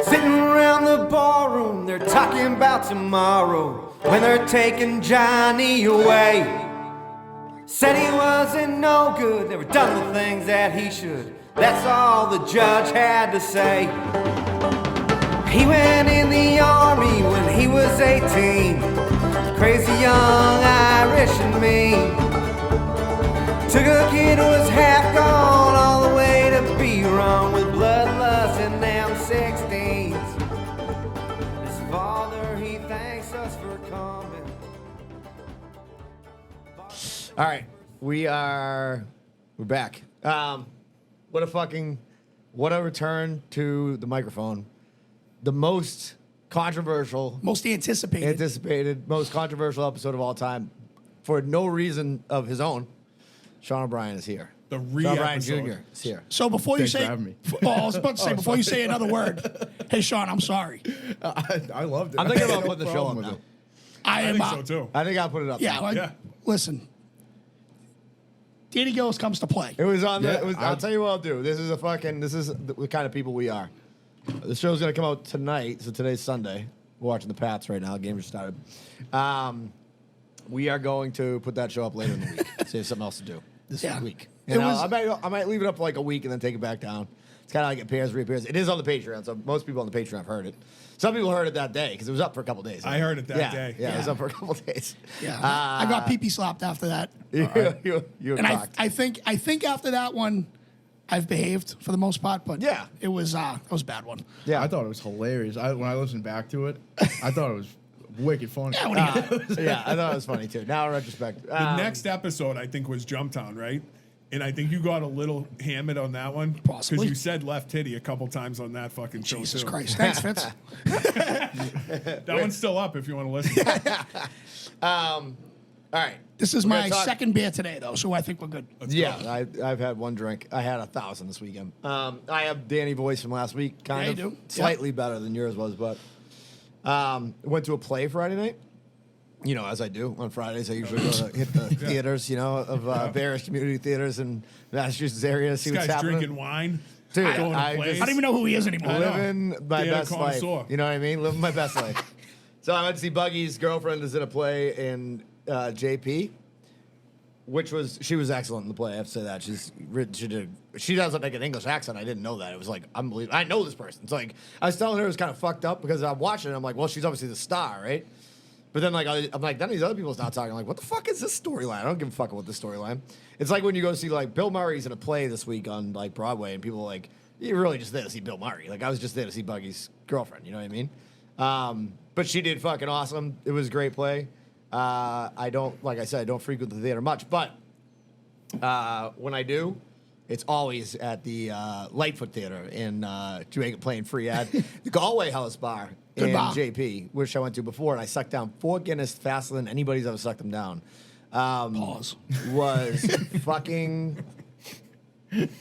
Sitting around the ballroom, they're talking about tomorrow when they're taking Johnny away. Said he wasn't no good, never done the things that he should. That's all the judge had to say. He went in the army when he was 18. Crazy young Irish and mean. Took a kid who was half gone all the way to be wrong with bloodlust and them 16s. His father, he thanks us for coming. All right, we're back. What a return to the microphone. The most controversial, Most anticipated. most controversial episode of all time, for no reason of his own. Sean O'Brien is here. The Sean O'Brien re-episode. Jr. is here. So before Thanks you for say, having me. I was about to say before you say another word, hey Sean, I'm sorry. I loved it. I'm thinking I about had no putting the show up problem now. with it. I I am. think so too. I think I'll put it up. Yeah, now. like, Yeah. listen. Danny Gillis comes to play. It was on the. Yeah, It was, I'll tell you what I'll do. This is the kind of people we are. The show's gonna come out tonight, so today's Sunday. We're watching the Pats right now. The game just started. We are going to put that show up later in the week. So there's something else to do this Yeah. week. It And was- I might leave it up for like a week and then take it back down. It's kind of like it appears, reappears. It is on the Patreon, so most people on the Patreon have heard it. Some people heard it that day because it was up for a couple days. I heard it that Yeah, day. Yeah, it was Yeah. up for a couple days. Yeah, I got pee slapped after that, you were and cocked. I think after that one, I've behaved for the most part. But Yeah. it was a bad one. Yeah, I thought it was hilarious. When I listened back to it, I thought it was wicked funny. Yeah, what do you got? yeah, I thought it was funny too. Now in retrospect, The next episode, I think, was Jumptown, right? And I think you got a little hammered on that one. Because Possibly. you said left titty a couple times on that fucking show, Jesus too. Christ, thanks, Fitz. That one's still up if you want to listen. all right. This is We're my gonna talk- second beer today, though, so I think we're good. Yeah, I've had one drink. I had 1,000 this weekend. I have Danny voice from last week, kind Yeah, of you do. slightly better than yours was, but went to a play Friday night. You know, as I do on Fridays, I usually go to hit the theaters, of various community theaters in Massachusetts area, see This what's guy's happening. drinking wine. Dude, going to I plays. just- I don't even know who he is anymore. I know. Living my Theater best life. connoisseur. You know what I mean? Living my best life. So I went to see Buggy's girlfriend is in a play in JP, she was excellent in the play. I have to say that she doesn't make an English accent. I didn't know that. It was like unbelievable. I know this person. It's like I was telling her it was kind of fucked up because I'm watching it. I'm like, well, she's obviously the star, right? But then I'm like, then these other people start talking. I'm like, what the fuck is this storyline? I don't give a fuck about this storyline. It's like when you go see like Bill Murray's in a play this week on like Broadway, and people are like, you're really just there to see Bill Murray. Like I was just there to see Buggy's girlfriend. You know what I mean? But she did fucking awesome. It was a great play. I don't, like I said, I don't frequent the theater much, but when I do, it's always at the Lightfoot Theater in Jamaica Plain Free ad, the Galway House Bar Good in bar. JP, which I went to before, and I sucked down 4 Guinness faster than anybody's ever sucked them down. Pause. Was fucking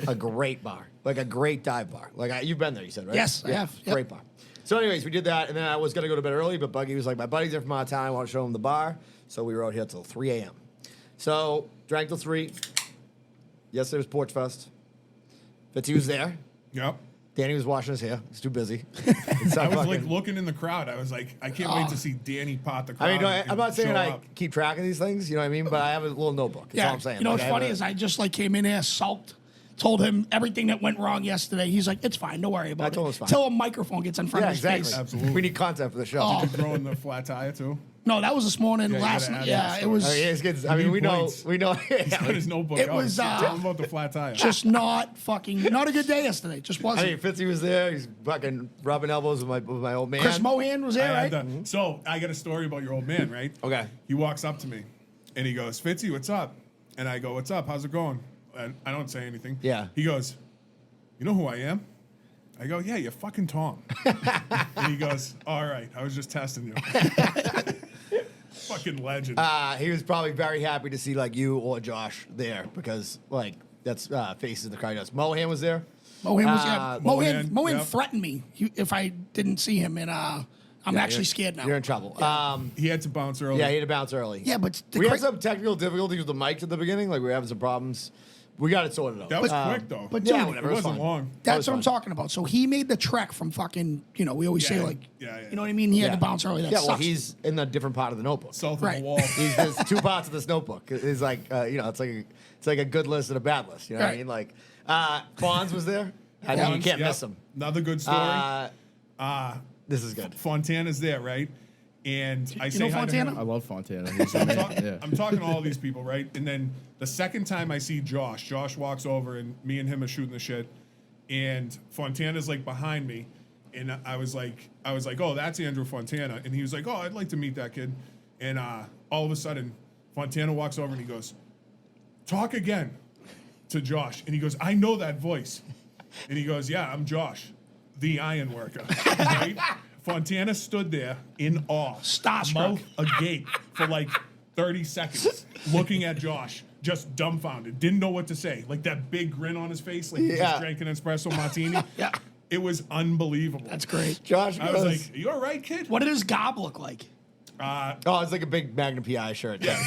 a great bar, like a great dive bar. Like you've been there, you said, right? Yes, I have. Yep. Great bar. So, anyways, we did that, and then I was gonna go to bed early, but Buggy was like, "My buddies are from out of town. I want to show them the bar." So we were out here till 3 a.m. So drank till 3. Yesterday was Porch Fest. Fitzy was there. Yep. Danny was washing his hair. He's too busy. I was like looking in the crowd. I was like, I can't wait to see Danny pot the crowd. I mean, and I'm not saying show I up. keep track of these things, you know what I mean? But I have a little notebook. That's all I'm saying. You know Like, what's I have funny a- is I just like came in here, sulked, told him everything that went wrong yesterday. He's like, it's fine, don't worry about I told him it. it's fine. Till a microphone gets in front Yeah, of his exactly. face. Absolutely. We need content for the show. Oh. Did you throw in the flat tire too? No, that was this morning. Yeah, you last gotta night. add Yeah, that it story. was I mean, it's good. I You mean, we need know, points. we know. He's got his notebook It out. was, Tell him about the flat tire. just not a good day yesterday. Just I wasn't. mean, Fitzy was there. He's fucking rubbing elbows with my old man. Chris Mohan was I there, had right? that. So I got a story about your old man, right? Okay. He walks up to me and he goes, "Fitzy, what's up?" And I go, "What's up? How's it going?" And I don't say anything. Yeah. He goes, "You know who I am?" I go, "Yeah, you're fucking Tom." And he goes, "All right, I was just testing you." Fucking legend. He was probably very happy to see like you or Josh there because like that's faces the crowd. Mohan was there. Mohan was yeah. Mohan, Mohan yep. threatened me if I didn't see him, and I'm actually scared now. You're in trouble. He had to bounce early. Yeah, he had to bounce early. Yeah, but we had some technical difficulties with the mics at the beginning. Like we were having some problems we got it sorted out. That was quick though. but Yeah, dude, whatever. it it was wasn't fun. long. that's what I'm fun. talking about. So he made the trek from fucking, we always say Yeah, like, yeah. you know what I mean? He had to bounce early. That Yeah, well, sucks. he's in a different part of the notebook. South Right. of the wall. There's 2 parts of this notebook. It's like it's like a good list and a bad list. You know what I Right. mean? Like Fonz was there. I know you Fonz, can't yep. miss him. Another good story. This is good. Fontana's there, right? And I say know hi to Fontana? him. I love Fontana. He's amazing. Yeah. I'm talking to all these people, right? And then the second time I see Josh walks over and me and him are shooting the shit, and Fontana's like behind me, and I was like, oh, that's Andrew Fontana, and he was like, oh, I'd like to meet that kid, and all of a sudden, Fontana walks over and he goes, talk again to Josh, and he goes, I know that voice, and he goes, yeah, I'm Josh, the iron worker, right? Fontana stood there in awe, Starstruck. mouth agape for like 30 seconds, looking at Josh, just dumbfounded, didn't know what to say, like that big grin on his face, like he Yeah. just drank an espresso martini. Yeah. It was unbelievable. That's great. Josh I goes, was like, "You all right, kid?" What did his gob look like? oh, it's like a big Magnum PI shirt. Yeah,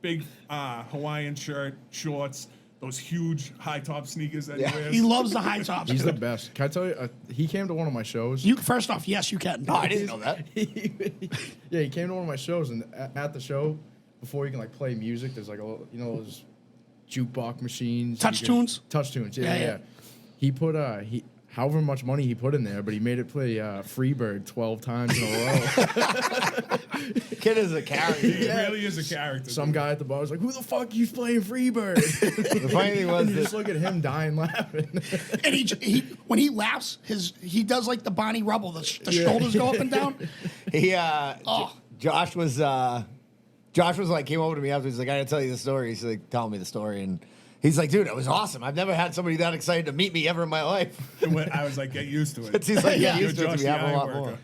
big Hawaiian shirt, shorts, those huge high top sneakers that Yeah. he wears. He loves the high tops. He's the best. Can I tell you? He came to one of my shows. You first off, yes, you can. Oh, I didn't know that. Yeah, he came to one of my shows, and at the show, before you can like play music, there's like a little, those jukebox machines. Touch You can- tunes? Touch tunes. Yeah, Yeah, yeah. yeah. He put however much money he put in there, but he made it play Freebird 12 times in a row. Kid is a character. He really is a character. Some guy at the bar was like, "Who the fuck keeps playing Freebird?" The funny thing was And you that just look at him dying laughing. And he when he laughs, he does like the Bonnie Rubble. The shoulders go up and down. he Oh. Josh was like came over to me after. He's like, I gotta tell you the story. He's like, telling me the story, and he's like, dude, it was awesome. I've never had somebody that excited to meet me ever in my life. I was like, "Get used to it." He's like, Yeah. yeah, used to it You're to be Josh having the a lot Ironworker. more.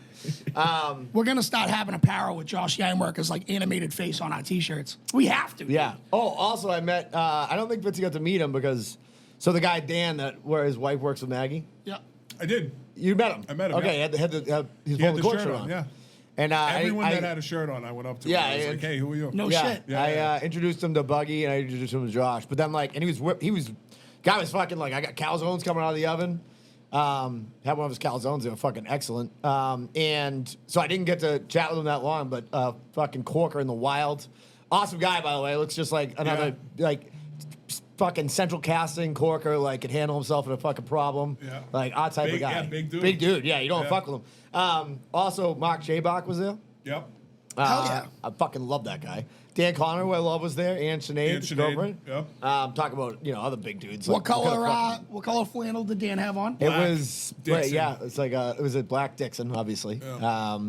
We're gonna start having apparel with Josh Ironworker's like animated face on our t-shirts. We have to. Yeah. Oh, also I met. I don't think Fitzy got to meet him because. So the guy Dan, where his wife works with Maggie, Yeah. I did. you met him. I met him, Okay, yeah. he had the his He had pulling the court shirt on, yeah. And Everyone I, that had a shirt on, I went up to. Yeah, him. I was I- like, "Hey, who are you?" No yeah, shit. Yeah, I yeah. introduced him to Buggy and I introduced him to Josh. But then guy was fucking like, I got calzones coming out of the oven. Had one of his calzones, they were fucking excellent. And so I didn't get to chat with him that long, but fucking Corker in the wild. Awesome guy, by the way. Looks just like another, fucking central casting Corker, like, could handle himself in a fucking problem. Yeah. Like, our type Big- of guy. yeah, big dude. Big dude, yeah, you don't Yeah. fuck with him. Also, Mark Jabach was there. Yep. Hell yeah. I fucking love that guy. Dan Connor, who I love, was there. And Sinead, And his Sinead, girlfriend. yep. Talk about, other big dudes. What like, color? fucking- What color flannel did Dan have on? It Black was, Dixon. yeah, it's like it was a black Dixon, obviously. Yeah.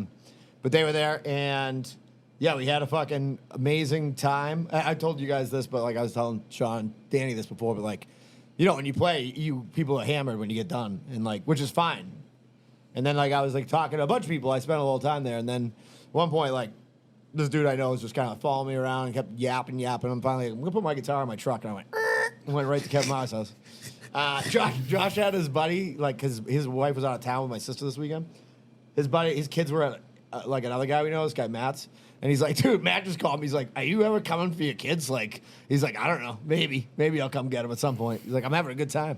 But they were there, and yeah, we had a fucking amazing time. I told you guys this, but like I was telling Sean, Danny this before, but like, when you play, people are hammered when you get done, and like, which is fine. And then like I was like talking to a bunch of people. I spent a little time there, and then at one point like this dude I know was just kind of following me around and kept yapping. I'm finally like, I'm gonna put my guitar in my truck, and I went, and went right to Kevin Mars' house. Josh had his buddy, like, his wife was out of town with my sister this weekend. His kids were at like another guy we know, this guy Matt's, and he's like, dude, Matt just called me. He's like, are you ever coming for your kids? Like, he's like, I don't know, maybe I'll come get them at some point. He's like, I'm having a good time.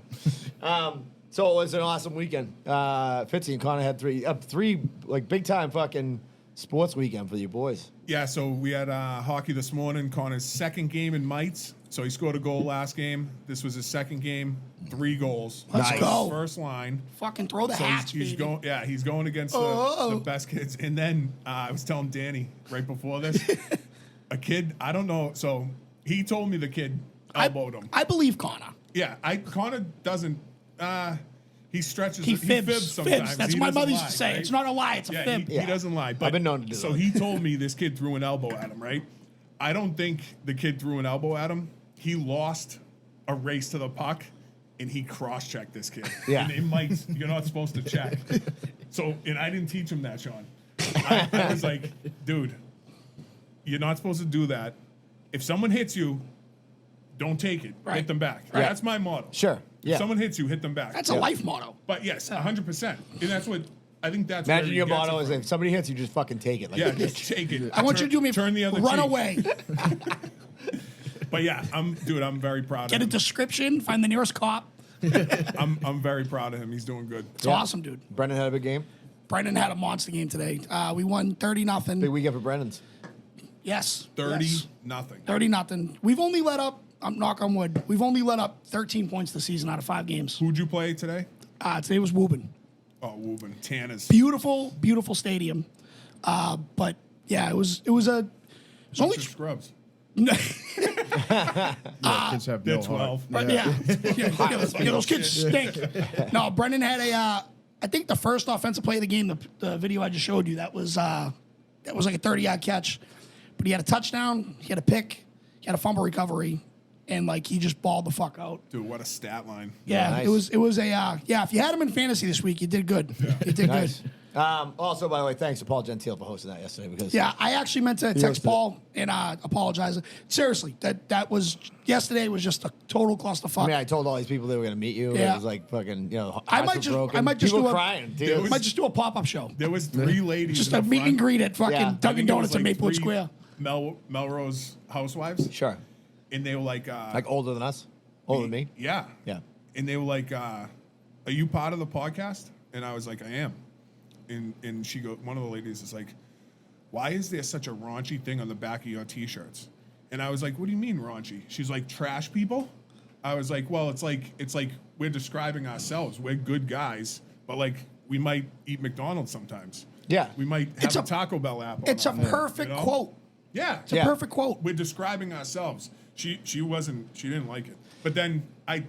So it was an awesome weekend. Fitzy and Connor had three like big time fucking sports weekend for you boys. Yeah, so we had hockey this morning. Connor's second game in mites. So he scored a goal last game. This was his second game, 3 goals. Let's Nice. go. First line. Fucking throw the So hats, he's baby. going. Yeah, he's going against the best kids. And then I was telling Danny right before this, a kid. I don't know. So he told me the kid elbowed him. I believe Connor. Yeah, Connor doesn't. He stretches. He He fibs. fibs sometimes. That's He what my doesn't mother used lie, to say. right? It's not a lie. It's a Yeah, fib. he doesn't lie. But I've been known to do so that. he told me this kid threw an elbow at him, right? I don't think the kid threw an elbow at him. He lost a race to the puck, and he cross-checked this kid. Yeah. And in mites, you're not supposed to check. So, and I didn't teach him that, Sean. I was like, dude, you're not supposed to do that. If someone hits you, don't take it. Right. Hit them back. Right. That's my motto. Sure. If Yeah. someone hits you, hit them back. That's a life motto. But yes, 100%. And that's what I think that's Imagine where he your gets motto it is from. if somebody hits you, just fucking take it. Like, Yeah, just take it. I want you to do me turn the other run cheek. away. But yeah, I'm very proud Get of a him. description. Find the nearest cop. I'm very proud of him. He's doing good. It's awesome, dude. Brendan had a big game. Brendan had a monster game today. We won 30-0. Big weekend for Brendan's. Yes. 30 yes. nothing. 30-0. We've only let up. I'm knock on wood. We've only let up 13 points this season out of 5 games. Who'd you play today? Today was Woburn. Oh, Woburn. Tanner's. Beautiful, beautiful stadium. But yeah, it was only Bunch of scrubs. Kids have They're no 12. heart. But yeah, those kids stink. No, Brendan had I think the first offensive play of the game, the video I just showed you, that was like a 30-yard catch. But he had a touchdown, he had a pick, he had a fumble recovery, and like he just balled the fuck out. Dude, what a stat line. Yeah, nice. it was a if you had him in fantasy this week, you did good. You did Nice. good. Also, by the way, thanks to Paul Gentile for hosting that yesterday because Yeah, I actually meant to hosted text it. Paul and apologize. Seriously, that was yesterday was just a total clusterfuck. I mean, I told all these people they were going to meet you. Yeah. It was like fucking, I might hearts were broken. I might just people do were a crying. I Dude. might just do a pop up show. There was 3 ladies Just in a the meet and front. greet at fucking Yeah. I I Dunkin' think it was Donuts in like Maplewood 3 Square. Melrose housewives. Sure. And they were like, Like older than us? Older than me? Yeah. Yeah. And they were like, are you part of the podcast? And I was like, I am. And she one of the ladies is like, why is there such a raunchy thing on the back of your t-shirts? And I was like, what do you mean raunchy? She's like, trash people? I was like, well, it's like we're describing ourselves. We're good guys, but like we might eat McDonald's sometimes. Yeah. We might have It's a a- Taco Bell app. on It's a our phone, perfect you know? quote. Yeah. It's a perfect quote. We're describing ourselves. She didn't like it. But then I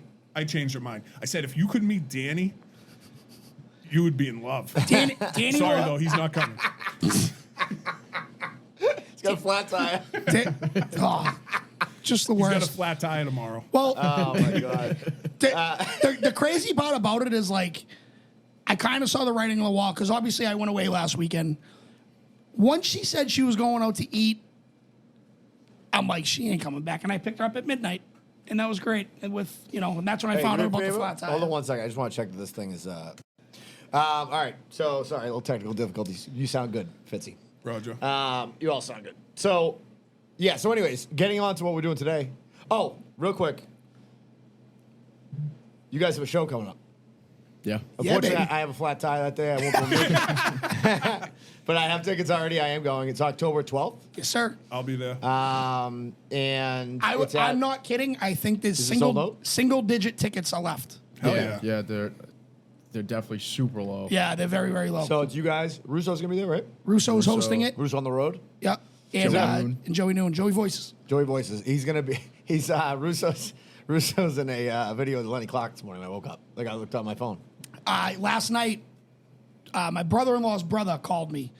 changed her mind. I said, if you could meet Danny, you would be in love. Danny Sorry though, he's not coming. He's got a flat tire. Just the He's got a worst. flat tire tomorrow. Well, Oh, my God. the crazy part about it is like, I kind of saw the writing on the wall because obviously I went away last weekend. Once she said she was going out to eat, I'm like, she ain't coming back. And I picked her up at midnight, and that was great. And and that's when I Hey, found do out me a about the favor? flat tire. Hold on one second. I just want to check that this thing is. All right. So, sorry, a little technical difficulties. You sound good, Fitzy. Roger. You all sound good. So, yeah. So, anyways, getting on to what we're doing today. Oh, real quick. You guys have a show coming up. Yeah. Unfortunately, baby. I have a flat tire that day. I won't be able But I have tickets already. I am going. It's October 12th. Yes, sir. I'll be there. And it's at- I'm not kidding. I think there's Is it sold out? single digit tickets are left. Hell yeah. yeah. Yeah, they're definitely super low. Yeah, they're very, very low. So it's you guys. Russo's gonna be there, right? Russo's hosting it. Russo on the road. Yep. And, Joey Noon. and Joey Noon. Joey Voices. Joey Voices. He's gonna be. He's Russo's in a video with Lenny Clark this morning. I woke up. Like I looked on my phone. Last night, my brother-in-law's brother called me,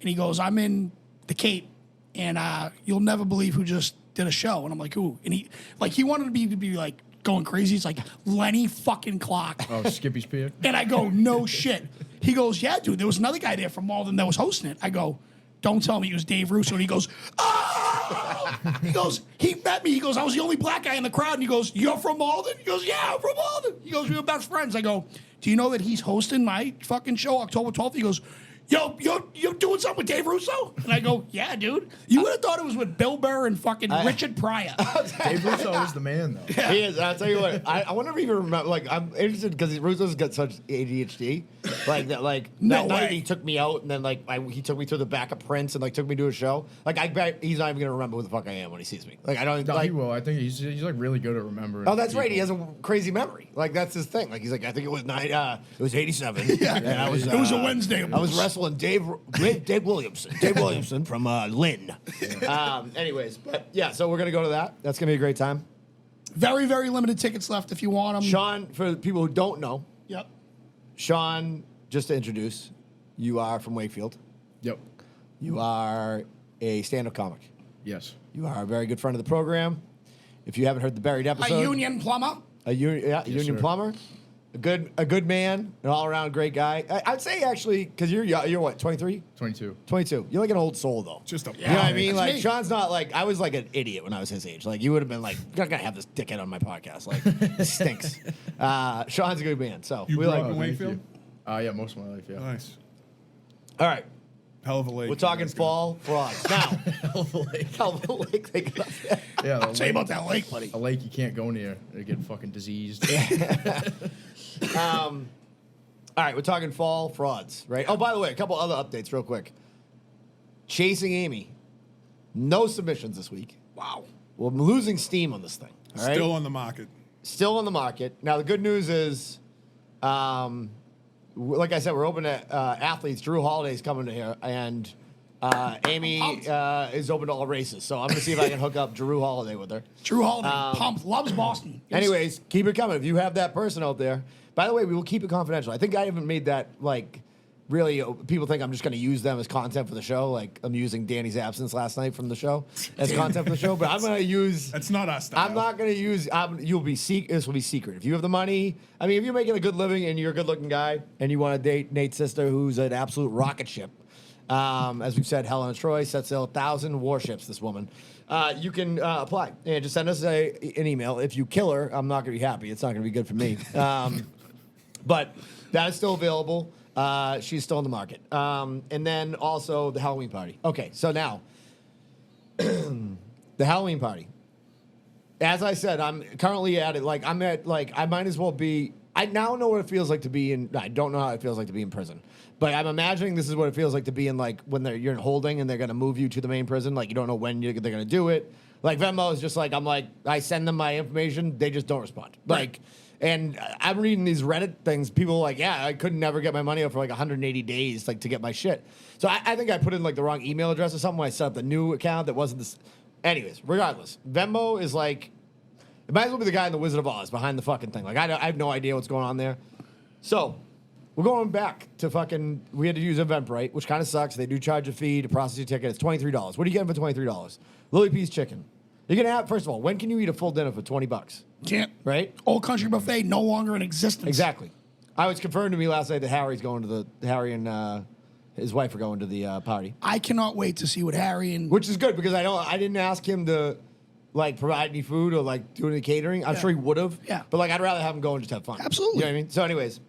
and he goes, "I'm in the Cape, and you'll never believe who just did a show." And I'm like, "Who?" And he wanted me to be like going crazy. He's like, "Lenny fucking Clark." Oh, Skippy Spear. And I go, "No shit." He goes, "Yeah, dude, there was another guy there from Malden that was hosting it." I go, "Don't tell me it was Dave Russo." And he goes, "Oh!" He goes, he met me. He goes, "I was the only black guy in the crowd." And he goes, "You're from Malden?" He goes, "Yeah, I'm from Malden." He goes, "We were best friends." I go, "Do you know that he's hosting my fucking show October 12th?" He goes, "Yo, you're doing something with Dave Russo?" And I go, "Yeah, dude. You would have thought it was with Bill Burr and fucking Richard Pryor." Dave Russo is the man, though. He is. I'll tell you what. I wonder if he even remember. Like I'm interested because Russo's got such ADHD. Like that. Like No that night way. he took me out and then like he took me to the back of Prince and like took me to a show. Like I bet he's not even gonna remember who the fuck I am when he sees me. Like I don't No, like. he will. I think he's like really good at remembering. Oh, that's right. He people. has a crazy memory. Like that's his thing. Like he's like, I think it was it was 87. Yeah, and I was. It was a Wednesday. I was wrestling Dave Williamson. Dave Williamson from Lynn. Anyways, but yeah, so we're gonna go to that. That's gonna be a great time. Very, very limited tickets left if you want them. Sean, for the people who don't know, Yep. Sean, just to introduce, you are from Wakefield. Yep. You are a stand-up comic. Yes. You are a very good friend of the program. If you haven't heard the buried episode, A union plumber. a union sir. plumber, a good man, an all-around great guy. I'd say actually, because you're what, 23? 22. 22. You're like an old soul though. Just a You know what I mean? that's Like me. Sean's not like I was like an idiot when I was his age. Like you would have been like, you're not gonna have this dickhead on my podcast. Like this stinks. Sean's a good man. So You we grew like. up in Thank Wakefield? you. Yeah, most of my life. Yeah. Nice. All right. Hell of a lake. We're talking That's good. fall frogs. Now, hell of a lake. They got up there. Yeah, Tell you about that lake, buddy. a lake you can't go near. They get fucking diseased. All right, we're talking fall frauds, right? Oh, by the way, a couple other updates real quick. Chasing Amy. No submissions this week. Wow. Well, I'm losing steam on this thing. All right? Still on the market. Still on the market. Now, the good news is, like I said, we're open to athletes. Drew Holiday's coming to here, and Amy is open to all races. So I'm going to see if I can hook up Drew Holiday with her. Drew Holiday, pumped, loves Boston. Anyways, keep it coming. If you have that person out there, by the way, we will keep it confidential. I think I haven't made that like really. People think I'm just going to use them as content for the show. Like I'm using Danny's absence last night from the show as content for the show. But I'm going to use. That's not us. Style. I'm not going to use. You'll be This will be secret. If you have the money, I mean, if you're making a good living and you're a good-looking guy and you want to date Nate's sister, who's an absolute rocket ship. As we've said, Helen of Troy sets sail 1,000 warships. This woman, you can apply and just send us an email. If you kill her, I'm not going to be happy. It's not going to be good for me. But that is still available. She's still in the market. And then also the Halloween party. Okay, so now the Halloween party. As I said, I'm currently at it. Like I'm at like I might as well be. I now know what it feels like to be in. I don't know how it feels like to be in prison, but I'm imagining this is what it feels like to be in like when you're in holding and they're gonna move you to the main prison. Like you don't know when they're gonna do it. Like Venmo is just like I send them my information, they just don't respond. Like. And I'm reading these Reddit things. People are like, yeah, I could never get my money out for like 180 days, like to get my shit. So I think I put in like the wrong email address or something when I set up the new account that wasn't this. Anyways, regardless, Venmo is like, it might as well be the guy in the Wizard of Oz behind the fucking thing. Like I have no idea what's going on there. So we're going back to fucking. We had to use Eventbrite, which kind of sucks. They do charge a fee to process your ticket. It's $23. What are you getting for $23? Lily P's chicken. You're gonna have. First of all, when can you eat a full dinner for $20? Can't. Right? Old Country Buffet, no longer in existence. Exactly. I was confirmed to me last night that Harry and his wife are going to the party, I cannot wait to see what Harry and which is good because I didn't ask him to like provide any food or like do any catering. I'm sure he would have. Yeah. But like I'd rather have him go and just have fun. Absolutely. You know what I mean? So anyways,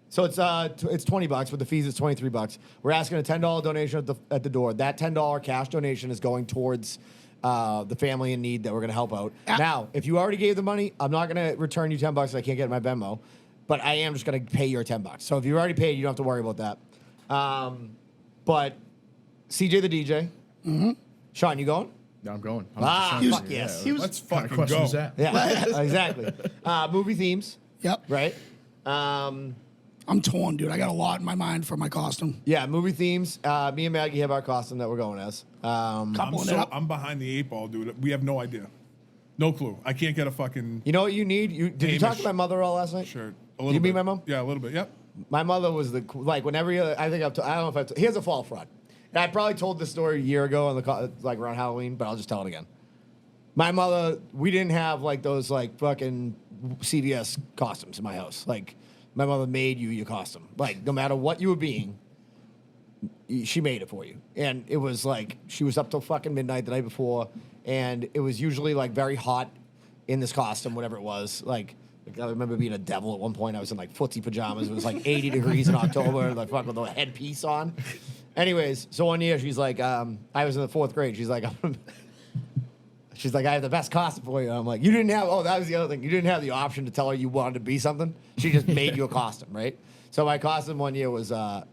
so it's $20, but the fees is $23. We're asking a $10 donation at the door. That $10 cash donation is going towards the family in need that we're going to help out. Now, if you already gave the money, I'm not going to return you $10. I can't get my Venmo, but I am just going to pay your $10. So if you already paid, you don't have to worry about that. But CJ the DJ, Sean, you going? Yeah, I'm going. Ah, 100%. fuck yes. he was- Let's What kind of fucking question go. is that? Yeah, exactly. Movie themes, Yep. right? I'm torn, dude. I got a lot in my mind for my costume. Yeah, movie themes. Me and Maggie have our costume that we're going as. Coupling it up. I'm behind the 8 ball, dude. We have no idea. No clue. I can't get a fucking You know what you need? Did you talk to my mother all last night? shirt. A Did little you meet bit. my mom? Yeah, a little bit. Yep. My mother was whenever I think I don't know if I've here's a fall fraud. And I probably told this story a year ago on like around Halloween, but I'll just tell it again. My mother, we didn't have like those like fucking CVS costumes in my house. Like my mother made you your costume. Like no matter what you were being, she made it for you. And it was like she was up till fucking midnight the night before, and it was usually like very hot in this costume, whatever it was. Like I remember being a devil at one point. I was in like footsie pajamas. It was like 80 degrees in October, like fucking with a headpiece on. Anyways, so one year she's like, I was in the 4th grade. She's like, she's like, I have the best costume for you. And I'm like, you didn't have. Oh, that was the other thing. You didn't have the option to tell her you wanted to be something. She just made you a costume, right? So my costume one year was the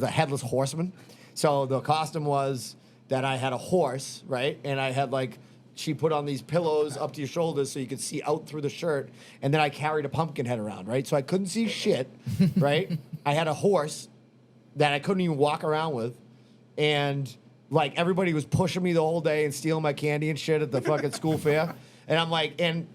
headless horseman. So the costume was that I had a horse, right, and I had like. She put on these pillows up to your shoulders so you could see out through the shirt. And then I carried a pumpkin head around, right? So I couldn't see shit, right? I had a horse that I couldn't even walk around with. And, like, everybody was pushing me the whole day and stealing my candy and shit at the fucking school fair. And I'm like, then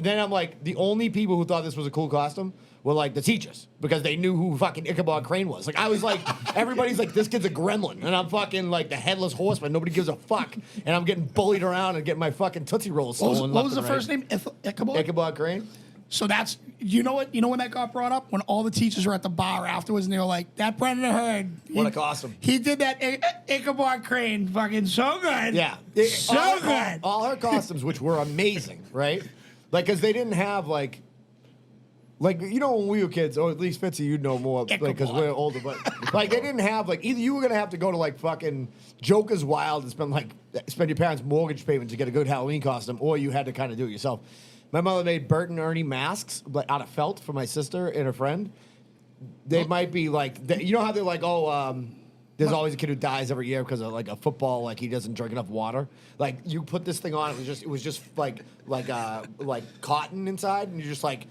I'm like, the only people who thought this was a cool costume were, like, the teachers. Because they knew who fucking Ichabod Crane was. Like, I was like, everybody's like, this kid's a gremlin. And I'm fucking, like, the headless horseman. Nobody gives a fuck. And I'm getting bullied around and getting my fucking Tootsie Rolls stolen. What was the left and first right. name? Ichabod? Ichabod Crane? So that's, you know what? You know when that got brought up? When all the teachers were at the bar afterwards and they were like, that Brendan Hurd. What a costume. He did that Ichabod Crane fucking so good. Yeah. So good. All her costumes, which were amazing, right? Like, because they didn't have, like, Like, you know, when we were kids, or at least Fitzy, you'd know more, like, because we're older, but like, they didn't have, like, either you were gonna have to go to like fucking Joker's Wild and spend your parents' mortgage payment to get a good Halloween costume, or you had to kind of do it yourself. My mother made Bert and Ernie masks, like out of felt, for my sister and her friend. They might be like, you know how they're like, there's always a kid who dies every year because of like a football, like he doesn't drink enough water. Like, you put this thing on, it was just like cotton inside, and you're just like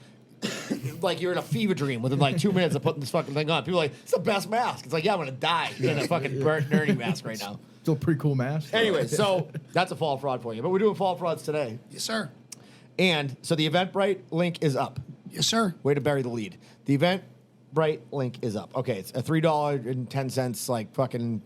you're in a fever dream within like 2 minutes of putting this fucking thing on. People are like, it's the best mask. It's like, yeah, I'm gonna die in a fucking Bert and Ernie mask right now. Still a pretty cool mask. Anyway, so that's a fall fraud for you. But we're doing fall frauds today. Yes, sir. And so the Eventbrite link is up. Yes, sir. Way to bury the lead. The Eventbrite link is up. Okay, it's a $3.10 like fucking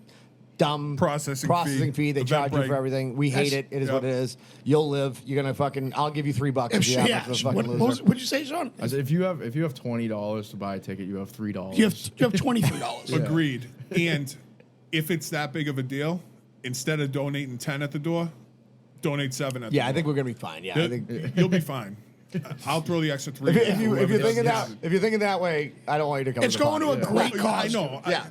dumb Processing fee. They charge you Eventbrite. for everything. We hate it. It is what it is. You'll live. You're gonna fucking. I'll give you $3 if you have a fucking loser. What'd you say, Sean? I said, if you have $20 to buy a ticket, you have $3. You have $23. Agreed. And if it's that big of a deal, instead of donating 10 at the door, donate 7 at the door. Yeah, I think we're gonna be fine. Yeah, I think. You'll be fine. I'll throw the extra 3. If you're Whoever thinking does if you're thinking that way, I don't want you to come. It's going to a great I cause. know. Yeah.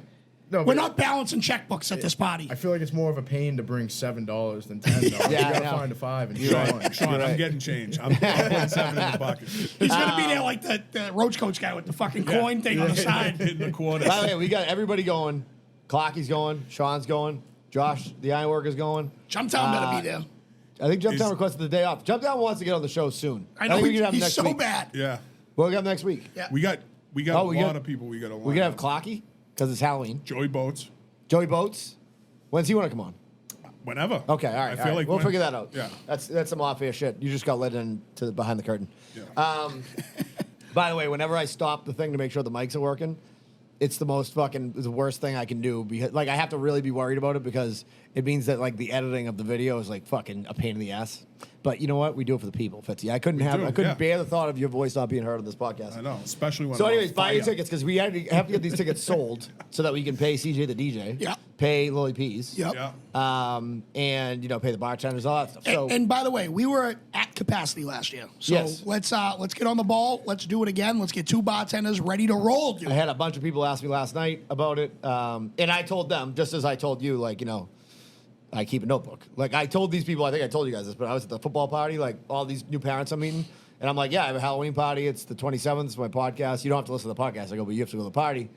No, We're but not balancing checkbooks at this party. I feel like it's more of a pain to bring $7 than $10. Yeah, you I gotta know. find a 5 and You're keep right. going. Sean, I'm getting change. I'm putting 7 in the bucket. He's going to be there like the Roach Coach guy with the fucking coin thing on the side. Hitting the quarters. By the way, we got everybody going. Clocky's going. Sean's going. Josh, the Ironworker's going. Jumptown better be there. I think Jumptown Is- requested the day off. Jumptown wants to get on the show soon. I know think we can have him he's next so week. bad. Yeah. We'll get him next week. Yeah. We got Oh, a we lot got- of people we got to line We can have up. Clocky because it's Halloween. Joey Boats. Joey Boats. When's he want to come on? Whenever. Okay, all right. I feel like we'll when- figure that out. Yeah. That's some off-air shit. You just got let in to behind the curtain. Yeah. By the way, whenever I stop the thing to make sure the mics are working, it's the worst thing I can do. Because, like, I have to really be worried about it because it means that, like, the editing of the video is, like, fucking a pain in the ass. But you know what? We do it for the people, Fitzy. I couldn't yeah. bear the thought of your voice not being heard on this podcast. I know, especially when. So, I'm anyways, on buy your fire. tickets because we have to get these tickets sold so that we can pay CJ the DJ, Yeah. pay Lily Peas, Yep. Yeah. and pay the bartenders, all that stuff. So, And by the way, we were at capacity last year. So Yes. let's get on the ball. Let's do it again. Let's get 2 bartenders ready to roll, dude. I had a bunch of people ask me last night about it, and I told them, just as I told you, like, I keep a notebook. Like, I told these people, I think I told you guys this, but I was at the football party, like, all these new parents I'm meeting, and I'm like, yeah, I have a Halloween party. It's the 27th. It's my podcast. You don't have to listen to the podcast. I go, but you have to go to the party.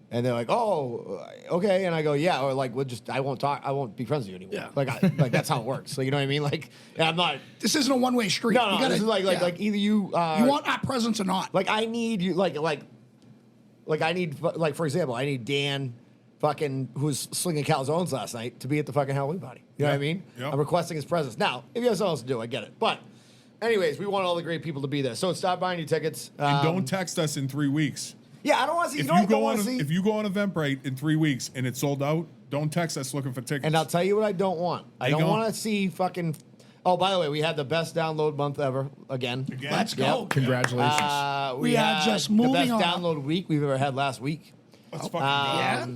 And they're like, oh, okay. And I go, yeah, or like, I won't talk. I won't be friends with you anymore. Yeah. Like that's how it works. Like, you know what I mean? Like, and I'm not. This isn't a one-way street. No, You gotta- this is like yeah. either you. You want our presence or not. Like, I need you, like I need, like, for example, I need Dan fucking, who's slinging calzones last night, to be at the fucking Halloween party. You know what I mean? Yeah. I'm requesting his presence. Now, if you have something else to do, I get it. But, anyways, we want all the great people to be there. So stop buying your tickets. And don't text us in 3 weeks. Yeah, I don't want to see, If you know what you I don't go want on to see? if you go on Eventbrite in 3 weeks and it's sold out, don't text us looking for tickets. And I'll tell you what I don't want. I You don't don't? want to see fucking, oh, by the way, we had the best download month ever, again. Again? Let's go. Yep. Congratulations. We are just moving the best on. download week we've ever had last week. Let's fucking go. Yeah.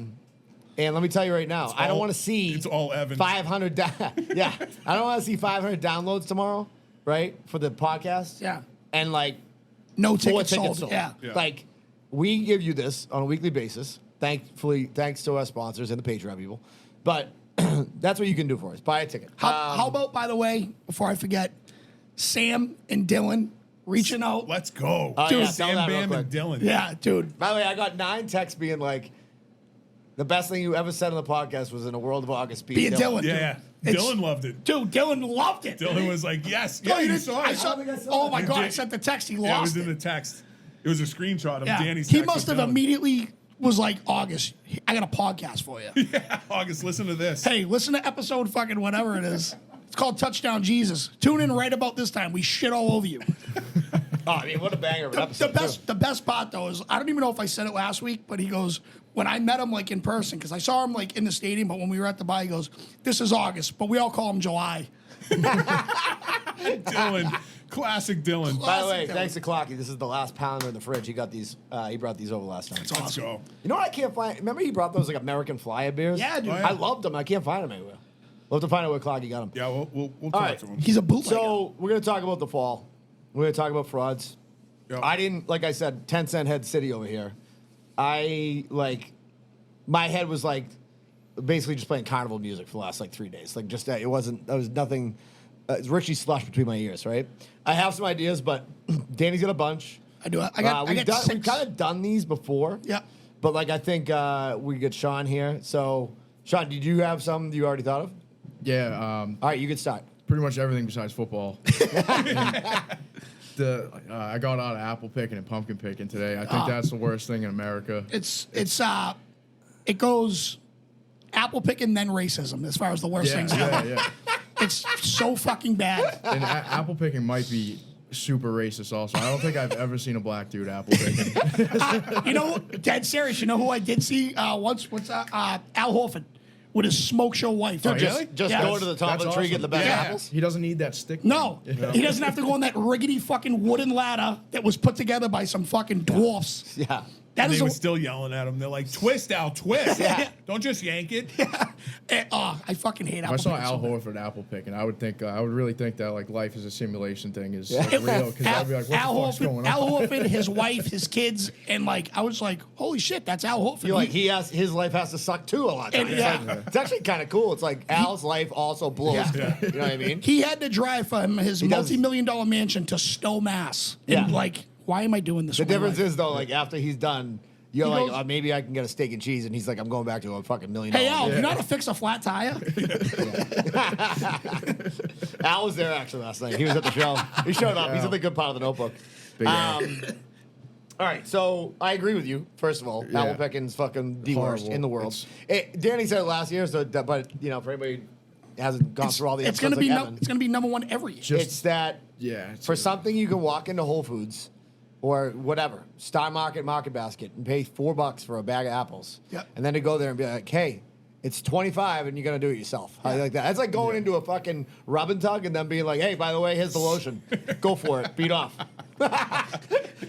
And let me tell you right now, I don't all- want to see it's all Evans. 500. Yeah, I don't want to see 500 downloads tomorrow, right, for the podcast. Yeah. and like No 4 tickets tickets sold. sold. Yeah. Yeah. Like, we give you this on a weekly basis. Thanks to our sponsors and the Patreon people. But that's what you can do for us. Buy a ticket. How about, by the way, before I forget, Sam and Dylan reaching out? Let's go. Oh, Dude, yeah, tell Sam that real Bam quick. and Dylan. Yeah, dude. By the way, I got 9 texts being like, the best thing you ever said on the podcast was in a world of August. Be a Dylan. Yeah. It's- Dylan loved it. Dude, Dylan loved it. Dylan was like, yes. Oh, Yeah, you didn't- saw I it. saw, think I saw oh it. my You God, I did. sent the text. He Yeah, it lost was in the text. It was a screenshot of Yeah. Danny's He text must with have Dylan. immediately was like, August, I got a podcast for you. Yeah, August, listen to this. Hey, listen to episode fucking whatever it is. It's called Touchdown Jesus. Tune in right about this time. We shit all over you. Oh, I mean, what a banger of an The episode. the best part though is I don't even know if I said it last week, but he goes when I met him like in person because I saw him like in the stadium, but when we were at the bar, he goes, "This is August, but we all call him July." Dylan. Classic Dylan. By the way, Classic thanks to Clocky. This is the last pounder in the fridge. He got these. He brought these over last time. Let's go. You know what I can't find? Remember he brought those like American Flyer beers? Yeah, dude. Oh, yeah. I loved them. I can't find them anywhere. We'll have to find out where Clocky got them. Yeah, we'll All talk right. to him. He's a bootlegger. So we're gonna talk about the fall. We're gonna talk about frauds. Yep. I didn't, like I said, 10 cent head city over here. My head was like basically just playing carnival music for the last like 3 days. Like just it was nothing. It's Richie slush between my ears, right? I have some ideas, but Danny's got a bunch. I do. I got We've 6. kind of done these before. Yeah. But like I think we get Sean here. So Sean, did you have some you already thought of? Yeah, All right, you can start. pretty much everything besides football. I got out of apple picking and pumpkin picking today. I think that's the worst thing in America. It goes apple picking then racism as far as the worst things. Yeah. It's so fucking bad. And apple picking might be super racist also. I don't think I've ever seen a black dude apple picking. You know, dead serious. You know who I did see once? Al Horford with his smoke show wife. Just Yeah. go to the top of the tree, awesome. get the bag Yeah. of apples. He doesn't need that stick. No, thing, you know? he doesn't have to go on that rickety fucking wooden ladder that was put together by some fucking dwarfs. Yeah. That And is they were a, still yelling at him. They're like, twist, Al, twist. Yeah. Don't just yank it. I fucking hate If I apple saw picking Al so bad. Horford apple picking, I would think I would really think that like life is a simulation thing is like, It- real because I'd be like, what Al the fuck's going on? Al Horford, his wife, his kids, and like I was like, holy shit, that's Al Horford. You're like his life has to suck too a lot of times. And, yeah. It's, like, it's actually kind of cool. It's like Al's life also blows. Yeah. You know what I mean? He had to drive from his does. multi-million-dollar mansion to Stowe, Mass. And Yeah. like, why am I doing this? The with my difference life? is though, like after he's done, you're He like, goes- maybe I can get a steak and cheese, and he's like, I'm going back to a fucking $1 million. Hey Al, you know how to fix a flat tire? Al was there actually last night. He was at the show. He showed up. He's in the good part of the Notebook. Big Al. All right, so I agree with you. First of all, Yeah. apple picking's fucking the worst Horrible. in the world. Danny said it last year, so but you know, for anybody who hasn't gone through all the It's episodes, gonna be like Evan, it's gonna be number one every year. Just- it's that Yeah, it's for a- something you can walk into Whole Foods or whatever Star Market, Market Basket, and pay $4 for a bag of apples, Yep. and then to go there and be like, hey. It's 25 and you're gonna do it yourself. How do you like that? That's like going into a fucking rub and tug and then being like, hey, by the way, here's the lotion. Go for it. Beat off.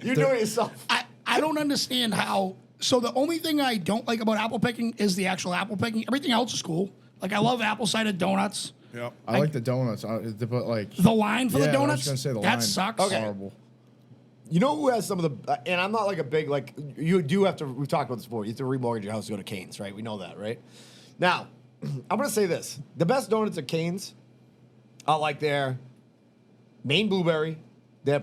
You do it yourself. I don't understand how. So the only thing I don't like about apple picking is the actual apple picking. Everything else is cool. Like I love apple cider donuts. Yep. I like the donuts, but like The line for the yeah, I was donuts, gonna say the that line. sucks. Okay. Horrible. You know who has some of the, and I'm not like a big, like, you do have to, we've talked about this before, you have to remortgage your house to go to Cane's, right? We know that, right? Now, I'm going to say this. The best donuts at Cane's are like their Maine blueberry, their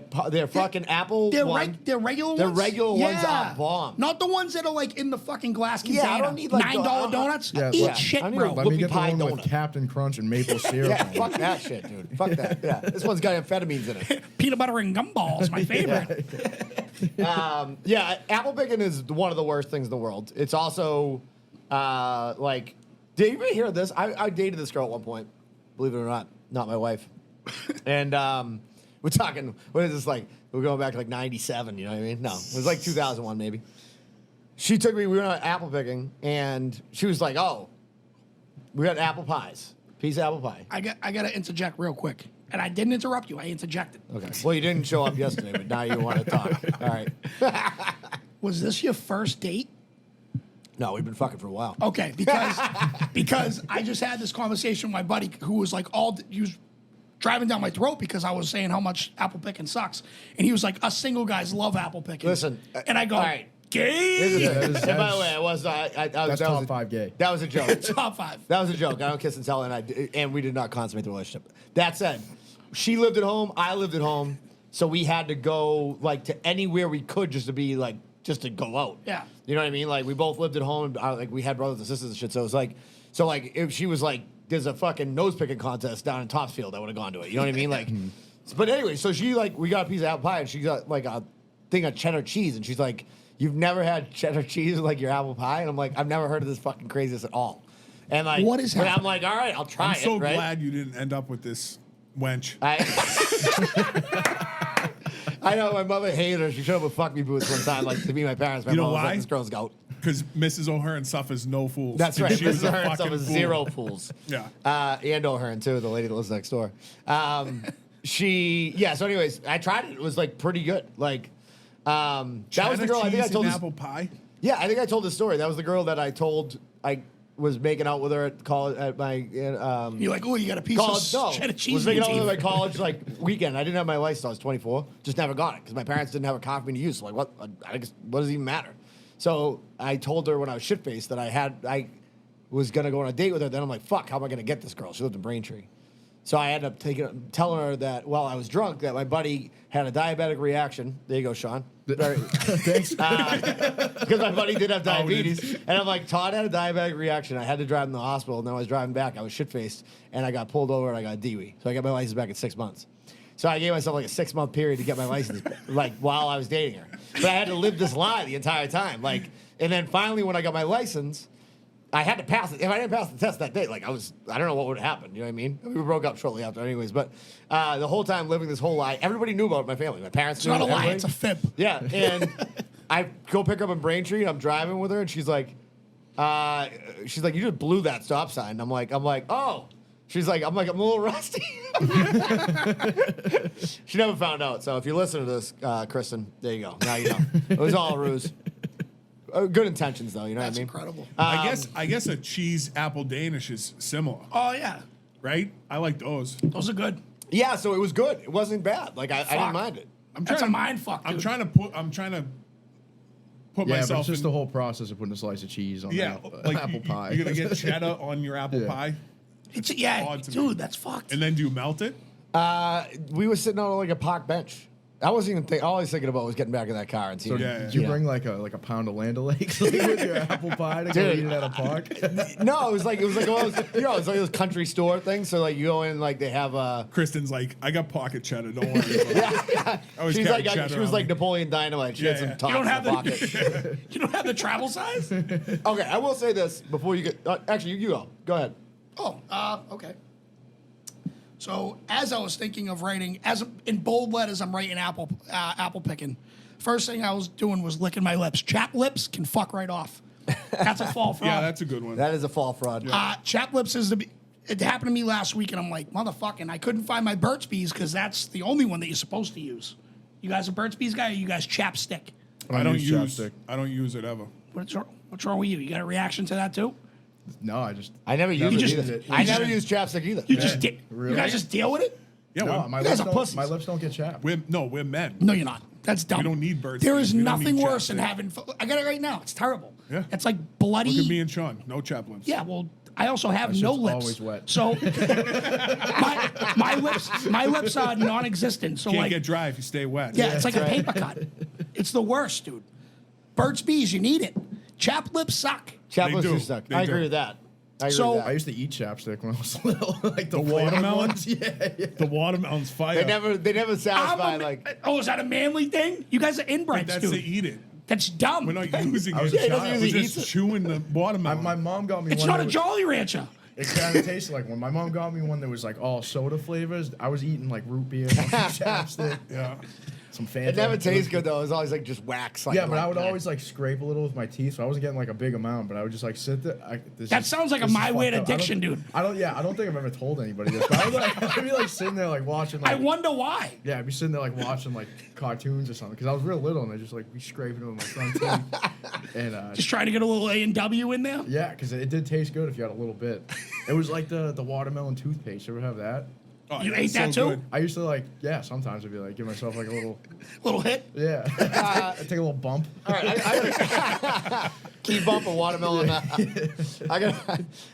fucking apple They're, one. they're regular Their ones. regular ones are bomb. Not the ones that are like in the fucking glass Yeah, container. I don't need, like, $9 donuts. Yeah, Eat yeah. shit, I need bro. a Let me Whoopie get the pie one donut. with Captain Crunch and maple syrup. Yeah, on it. fuck that shit, dude. Fuck that. Yeah, this one's got amphetamines in it. Peanut butter and gumballs, my favorite. Yeah, apple picking is one of the worst things in the world. It's also like, did you ever hear this? I dated this girl at one point, believe it or not my wife. And we're talking, what is this like? We're going back to like 97, you know what I mean? No, it was like 2001 maybe. She took me, we went out apple picking, and she was like, oh, we got apple pies, piece of apple pie. I got to interject real quick. And I didn't interrupt you. I interjected. Okay. Well, you didn't show up yesterday, but now you want to talk. All right. Was this your first date? No, we've been fucking for a while. Okay, because I just had this conversation with my buddy who was like he was driving down my throat because I was saying how much apple picking sucks, and he was like, "Us single guys love apple picking." Listen, and I go, all right. "Gay." And by the that's- way, I was That's that was top a- 5 gay. That was a joke. Top 5. That was a joke. I don't kiss and tell, and we did not consummate the relationship. That said, she lived at home. I lived at home, so we had to go like to anywhere we could just to go out. Yeah. You know what I mean? Like we both lived at home. Like we had brothers and sisters and shit. So it was like, if she was like, there's a fucking nose picking contest down in Topsfield, I would have gone to it. You know what I mean? Like, but anyway, so she like we got a piece of apple pie and she got like a thing of cheddar cheese and she's like, you've never had cheddar cheese with like your apple pie? And I'm like, I've never heard of this fucking craziness at all. And like, What is but I'm happening? like, all right, I'll try I'm it. so right? glad you didn't end up with this wench. I know my mother hated her. She showed up with fuck me boots one time, like to meet my parents. My You know mom was why? like, this girl's gout. Because Mrs. O'Hearn suffers no fools. That's And right. She This was is a her and fucking stuff is fool. zero fools. Yeah. And O'Hearn too, the lady that lives next door. So anyways, I tried it. It was like pretty good. Like, that was the Cheddar girl. I think I cheese told and this. apple pie. Yeah, I think I told this story. That was the girl that I told. was making out with her at college at my You're like, oh, you got a piece college. No, of cheddar cheese. was in making your out with her at teeth. my college like weekend. I didn't have my license. I was 24. Just never got it because my parents didn't have a car for me to use. So like, what? I guess, what does it even matter? So I told her when I was shit faced that I was gonna go on a date with her. Then I'm like, fuck, how am I gonna get this girl? She lived in Braintree. So I ended up telling her that while I was drunk, that my buddy had a diabetic reaction. There you go, Sean. Thanks. Because my buddy did have Oh, diabetes. And I'm like, Todd had a diabetic reaction. I had to drive him to the hospital. And then I was driving back. I was shit-faced. And I got pulled over and I got a DWI. So I got my license back in 6 months. So I gave myself like a 6-month period to get my license, like while I was dating her. But I had to live this lie the entire time. Like, and then finally when I got my license, I had to pass it. If I didn't pass the test that day, like I don't know what would happen. You know what I mean? We broke up shortly after, anyways. But the whole time living this whole lie, everybody knew about it, my family. My parents It's knew. not a lie. everybody. It's a fib. Yeah, and I go pick her up in Braintree, and I'm driving with her, and she's like, you just blew that stop sign. And I'm like, oh. She's like, I'm a little rusty. She never found out. So if you listen to this, Kristen, there you go. Now you know. It was all a ruse. Good intentions, though. You know That's what I mean? incredible. I guess a cheese apple Danish is similar, Oh yeah, right? I like those. those are good. Yeah, so it was good. It wasn't bad. Like I didn't Fuck. mind it. That's a mind fuck. Dude. I'm trying to put Yeah, but myself it's just in. the whole process of putting a slice of cheese on Yeah, that, like apple pie. You're gonna get cheddar on your apple Yeah. pie, It's, yeah, odd to me. dude, that's fucked. and then do you melt it? We were sitting on like a park bench. I wasn't even thinking. All I was thinking about was getting back in that car and seeing. So Yeah, did you yeah. bring like a pound of Land O'Lakes with your apple pie to go Dude. eat it at a park? No, it was like one of those, it's like those country store things. So like you go in, like they have a. Kristen's like, I got pocket cheddar. Don't worry. About it. Yeah, I always she's carry like cheddar she was on like me. Napoleon Dynamite. She Yeah, had some yeah. tots You don't in have the the- pocket. You don't have the travel size? Okay, I will say this before you get. Actually, you go. Go ahead. Oh, okay. So as I was thinking of writing, as in bold letters, I'm writing apple picking. First thing I was doing was licking my lips. Chap lips can fuck right off. That's a fall fraud. Yeah, that's a good one. That is a fall fraud. Chap lips is it happened to me last week, and I'm like, motherfucking, I couldn't find my Burt's Bees because that's the only one that you're supposed to use. You guys a Burt's Bees guy, or you guys chapstick? I don't use chapstick. I don't use it ever. What's wrong with you? You got a reaction to that too? No, I just I never used it just- either. you I just- never used chapstick either. You just you really? guys just deal with it? Yeah, no, my You guys lips are don't. pussies. My lips don't get chapped. we're men. No, you're not. That's dumb. We don't need Burt's There Bees. is We don't nothing need worse than chapstick. having. I got it right now. It's terrible. Yeah. It's like bloody. Look at me and Sean. No chap lips. Yeah, well, I also have shit's no lips. always wet. So my lips are non-existent. So Can't like, get dry if you stay wet. yeah, it's like a paper cut. It's the worst, dude. Burt's Bees, you need it. Chap lips suck. Chap lips do. do suck. They I do. agree with that. I agree So- with I that. used to eat chapstick when I was little, like the watermelon? ones. Yeah, yeah. The watermelon's fire. They never satisfy I'm a- like. oh, is that a manly thing? You guys are inbreds, That's dude. to eat it. That's dumb. We're not using I was it. a child. doesn't We're usually just eat it. chewing the watermelon. My mom got me It's one. not that a was- Jolly Rancher. It kind of tasted like one. My mom got me one that was like all soda flavors. I was eating like root beer, chapstick, yeah. some Fanta. It never tastes good though. It's always like just wax. Like, Yeah, but I would like- always like scrape a little with my teeth, so I wasn't getting like a big amount. But I would just like sit there. That sounds like a My Way to Addiction, dude. I don't think I've ever told anybody this. But I was like, I'd be like sitting there like watching. Like, I wonder why. yeah, I'd be sitting there like watching like cartoons or something because I was real little and I just like be scraping it with my front teeth. And Just trying to get a little A&W in there. yeah, because it did taste good if you had a little bit. It was like the watermelon toothpaste. You ever have that? Oh, You yeah, ate it's that so too? good. I used to like, yeah, sometimes I'd be like, give myself like a little, Little hit. yeah, I'd take a little bump. All right, I gotta keep up a watermelon. I gotta.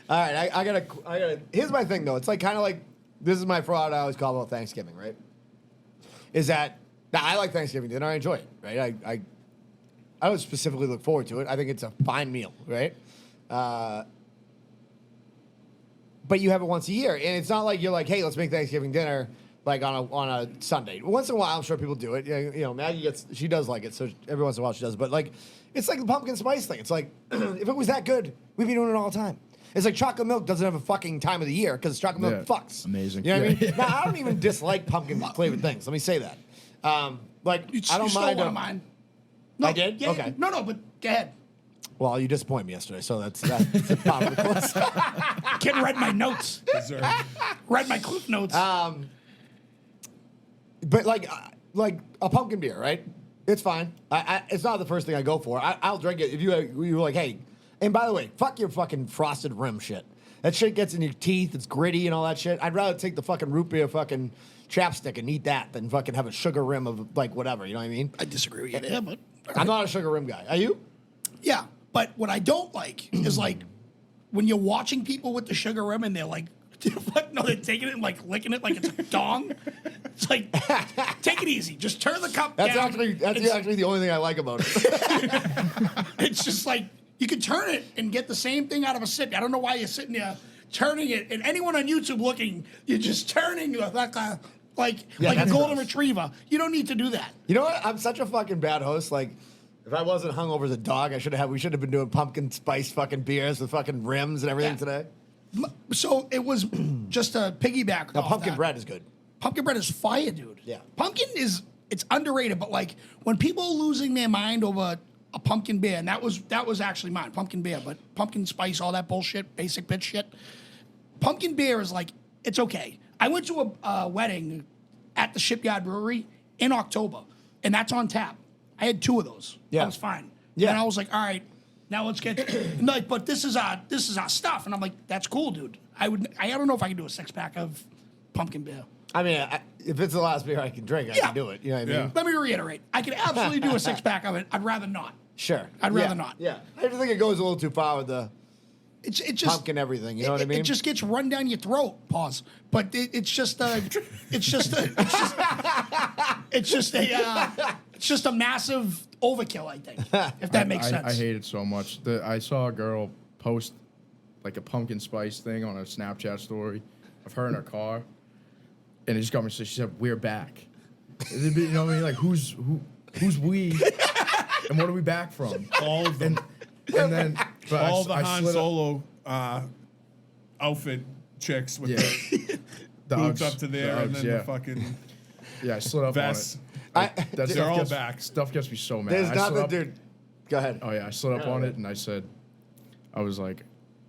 All right, I gotta. Here's my thing though. It's like kind of like this is my fraud I always call about Thanksgiving, right? Is that now I like Thanksgiving dinner. I enjoy it, right? I don't specifically look forward to it. I think it's a fine meal, right? But you have it once a year, and it's not like you're like, hey, let's make Thanksgiving dinner like on a Sunday. Once in a while, I'm sure people do it. You know, Maggie she does like it, so every once in a while she does. But like, it's like the pumpkin spice thing. It's like if it was that good, we'd be doing it all the time. It's like chocolate milk doesn't have a fucking time of the year because chocolate milk Yeah, fucks. amazing. You know what I Yeah. mean? Now I don't even dislike pumpkin flavored things. Let me say that. Like I don't you stole mind. one of mine. No, I did? Yeah, Okay. No, but go ahead. Well, you disappointed me yesterday, so that's part of the course. Kid read my notes. Deserved. Read my clip notes. But like a pumpkin beer, right? It's fine. It's not the first thing I go for. I'll drink it if you were like, hey, And by the way, fuck your fucking frosted rim shit. That shit gets in your teeth. It's gritty and all that shit. I'd rather take the fucking root beer fucking chapstick and eat that than fucking have a sugar rim of like whatever. You know what I mean? I disagree with you there, but I'm not a sugar rim guy. Are you? yeah. But what I don't like is like when you're watching people with the sugar rim and they're like, no, they're taking it and like licking it like it's a dong. It's like, take it easy. Just turn the cup That's down. actually the only thing I like about it. It's just like you can turn it and get the same thing out of a sip. I don't know why you're sitting there turning it. And anyone on YouTube looking, you're just turning like a that's golden gross. retriever. You don't need to do that. You know what? I'm such a fucking bad host. Like, if I wasn't hungover as a dog, we should have been doing pumpkin spice fucking beers with fucking rims and everything Yeah. today. So it was just a piggyback. Now, off pumpkin that. bread is good. Pumpkin bread is fire, dude. Yeah. Pumpkin it's underrated, but like when people are losing their mind over a pumpkin beer, and that was actually mine, pumpkin beer, but pumpkin spice, all that bullshit, basic bitch shit. Pumpkin beer is like, it's okay. I went to a wedding at the Shipyard Brewery in October, and that's on tap. I had 2 of those. Yeah. I was fine. Yeah. And I was like, all right, now let's get and like, but this is our stuff. And I'm like, that's cool, dude. I don't know if I can do a 6-pack of pumpkin beer. I mean, if it's the last beer I can drink, I can do it. You know what I mean? Yeah. Let me reiterate. I can absolutely do a 6-pack of it. I'd rather not. Sure. I'd rather Yeah. not. Yeah. I just think it goes a little too far with the It just pumpkin everything. You know what I mean? It just gets run down your throat. Pause. But it's just a massive overkill. I think, if that makes sense. I hate it so much. I saw a girl post like a pumpkin spice thing on a Snapchat story of her in her car, and it just got me. So she said, "We're back." You know what I mean? Like who's we, and what are we back from? All of them. And then but All the I Han slid up- Solo outfit chicks with Yeah. the the boots Uggs, up to there and Uggs, then yeah. the fucking Yeah, I slid up vests. on it. That They're stuff all gets, back. Stuff gets me so mad. There's I slid nothing, up- dude. Go ahead. Oh yeah, I slid up on it and I said, I was like,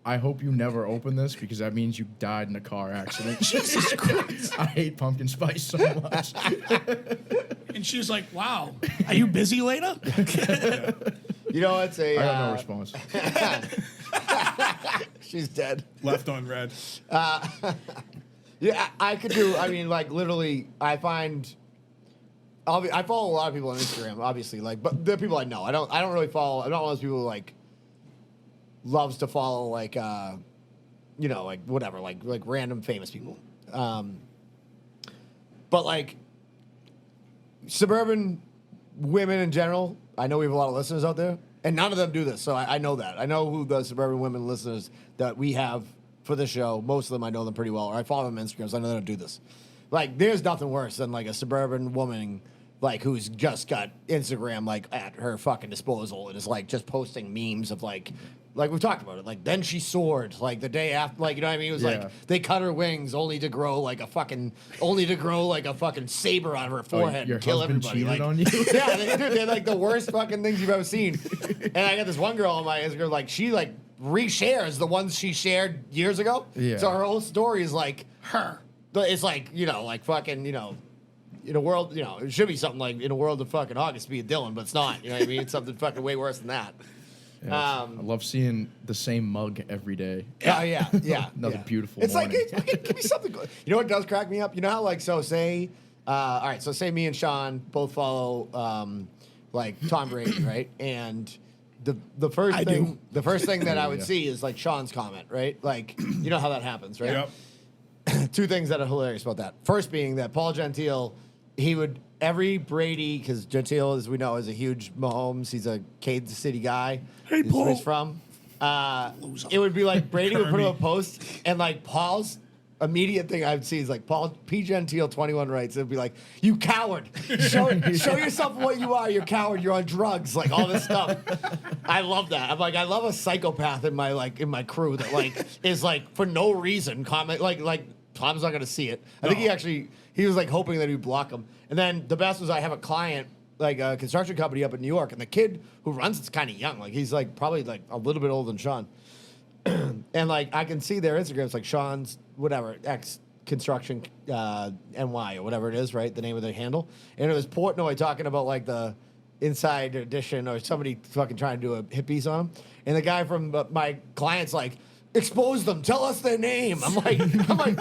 I hope you never open this because that means you died in a car accident. Jesus Christ. I hate pumpkin spice so much. And she's like, "Wow, are you busy later?" You know, it's a. I got no response. She's dead. left on red. Yeah, I could do. I mean, like literally, I find. I follow a lot of people on Instagram, obviously. Like, but they're people I know. I don't really follow. I'm not one of those people who like loves to follow like, you know, like whatever, like random famous people. But like suburban women in general, I know we have a lot of listeners out there, and none of them do this. So I know that. I know who the suburban women listeners that we have for the show. Most of them I know them pretty well, or I follow them on Instagram, so I know they don't do this. Like, there's nothing worse than like a suburban woman, like who's just got Instagram like at her fucking disposal and is like just posting memes of like we've talked about it. Like then she soared like the day after, like you know what I mean? It was Yeah. like they cut her wings only to grow like a fucking saber on her forehead your and kill husband everybody. cheated Like, on you? yeah, they're like the worst fucking things you've ever seen. And I got this one girl on my Instagram, like she like reshares the ones she shared years ago. Yeah. So her whole story is like Her. but it's like, you know, like fucking, you know, in a world, you know, it should be something like in a world of fucking August be a Dylan, but it's not. You know what I mean? It's something fucking way worse than that. Yeah, I love seeing the same mug every day. Yeah. Another yeah. beautiful It's morning. like, hey, give me something good. You know what does crack me up? You know how, like, so say, all right, so say me and Sean both follow, like, Tom Brady, right? And the first I thing, do. the first thing that I would Yeah. see is, like, Sean's comment, right? Like, you know how that happens, right? Yep. Two things that are hilarious about that. First being that Paul Gentile, he would every Brady, because Gentile, as we know, is a huge Mahomes. He's a Kansas City guy. Hey, He's where Paul. he's from. Loser. It would be like Brady would put up a Kirby. post, and like Paul's immediate thing I would see is like P Gentile 21 rights. It'd be like, "You coward! Show yourself what you are. You're a coward. You're on drugs. Like all this stuff." I love that. I'm like, I love a psychopath in my crew that like is like for no reason comment like Tom's not gonna see it. I think he was like hoping that he'd block him. And then the best was I have a client like a construction company up in New York, and the kid who runs it's kind of young. Like he's like probably like a little bit older than Sean. And like I can see their Instagrams, like Sean's whatever X Construction NY or whatever it is, right? The name of their handle, and it was Portnoy talking about like Inside Edition or somebody fucking trying to do a hippies on him, and the guy from my client's like, expose them, tell us their name. I'm like,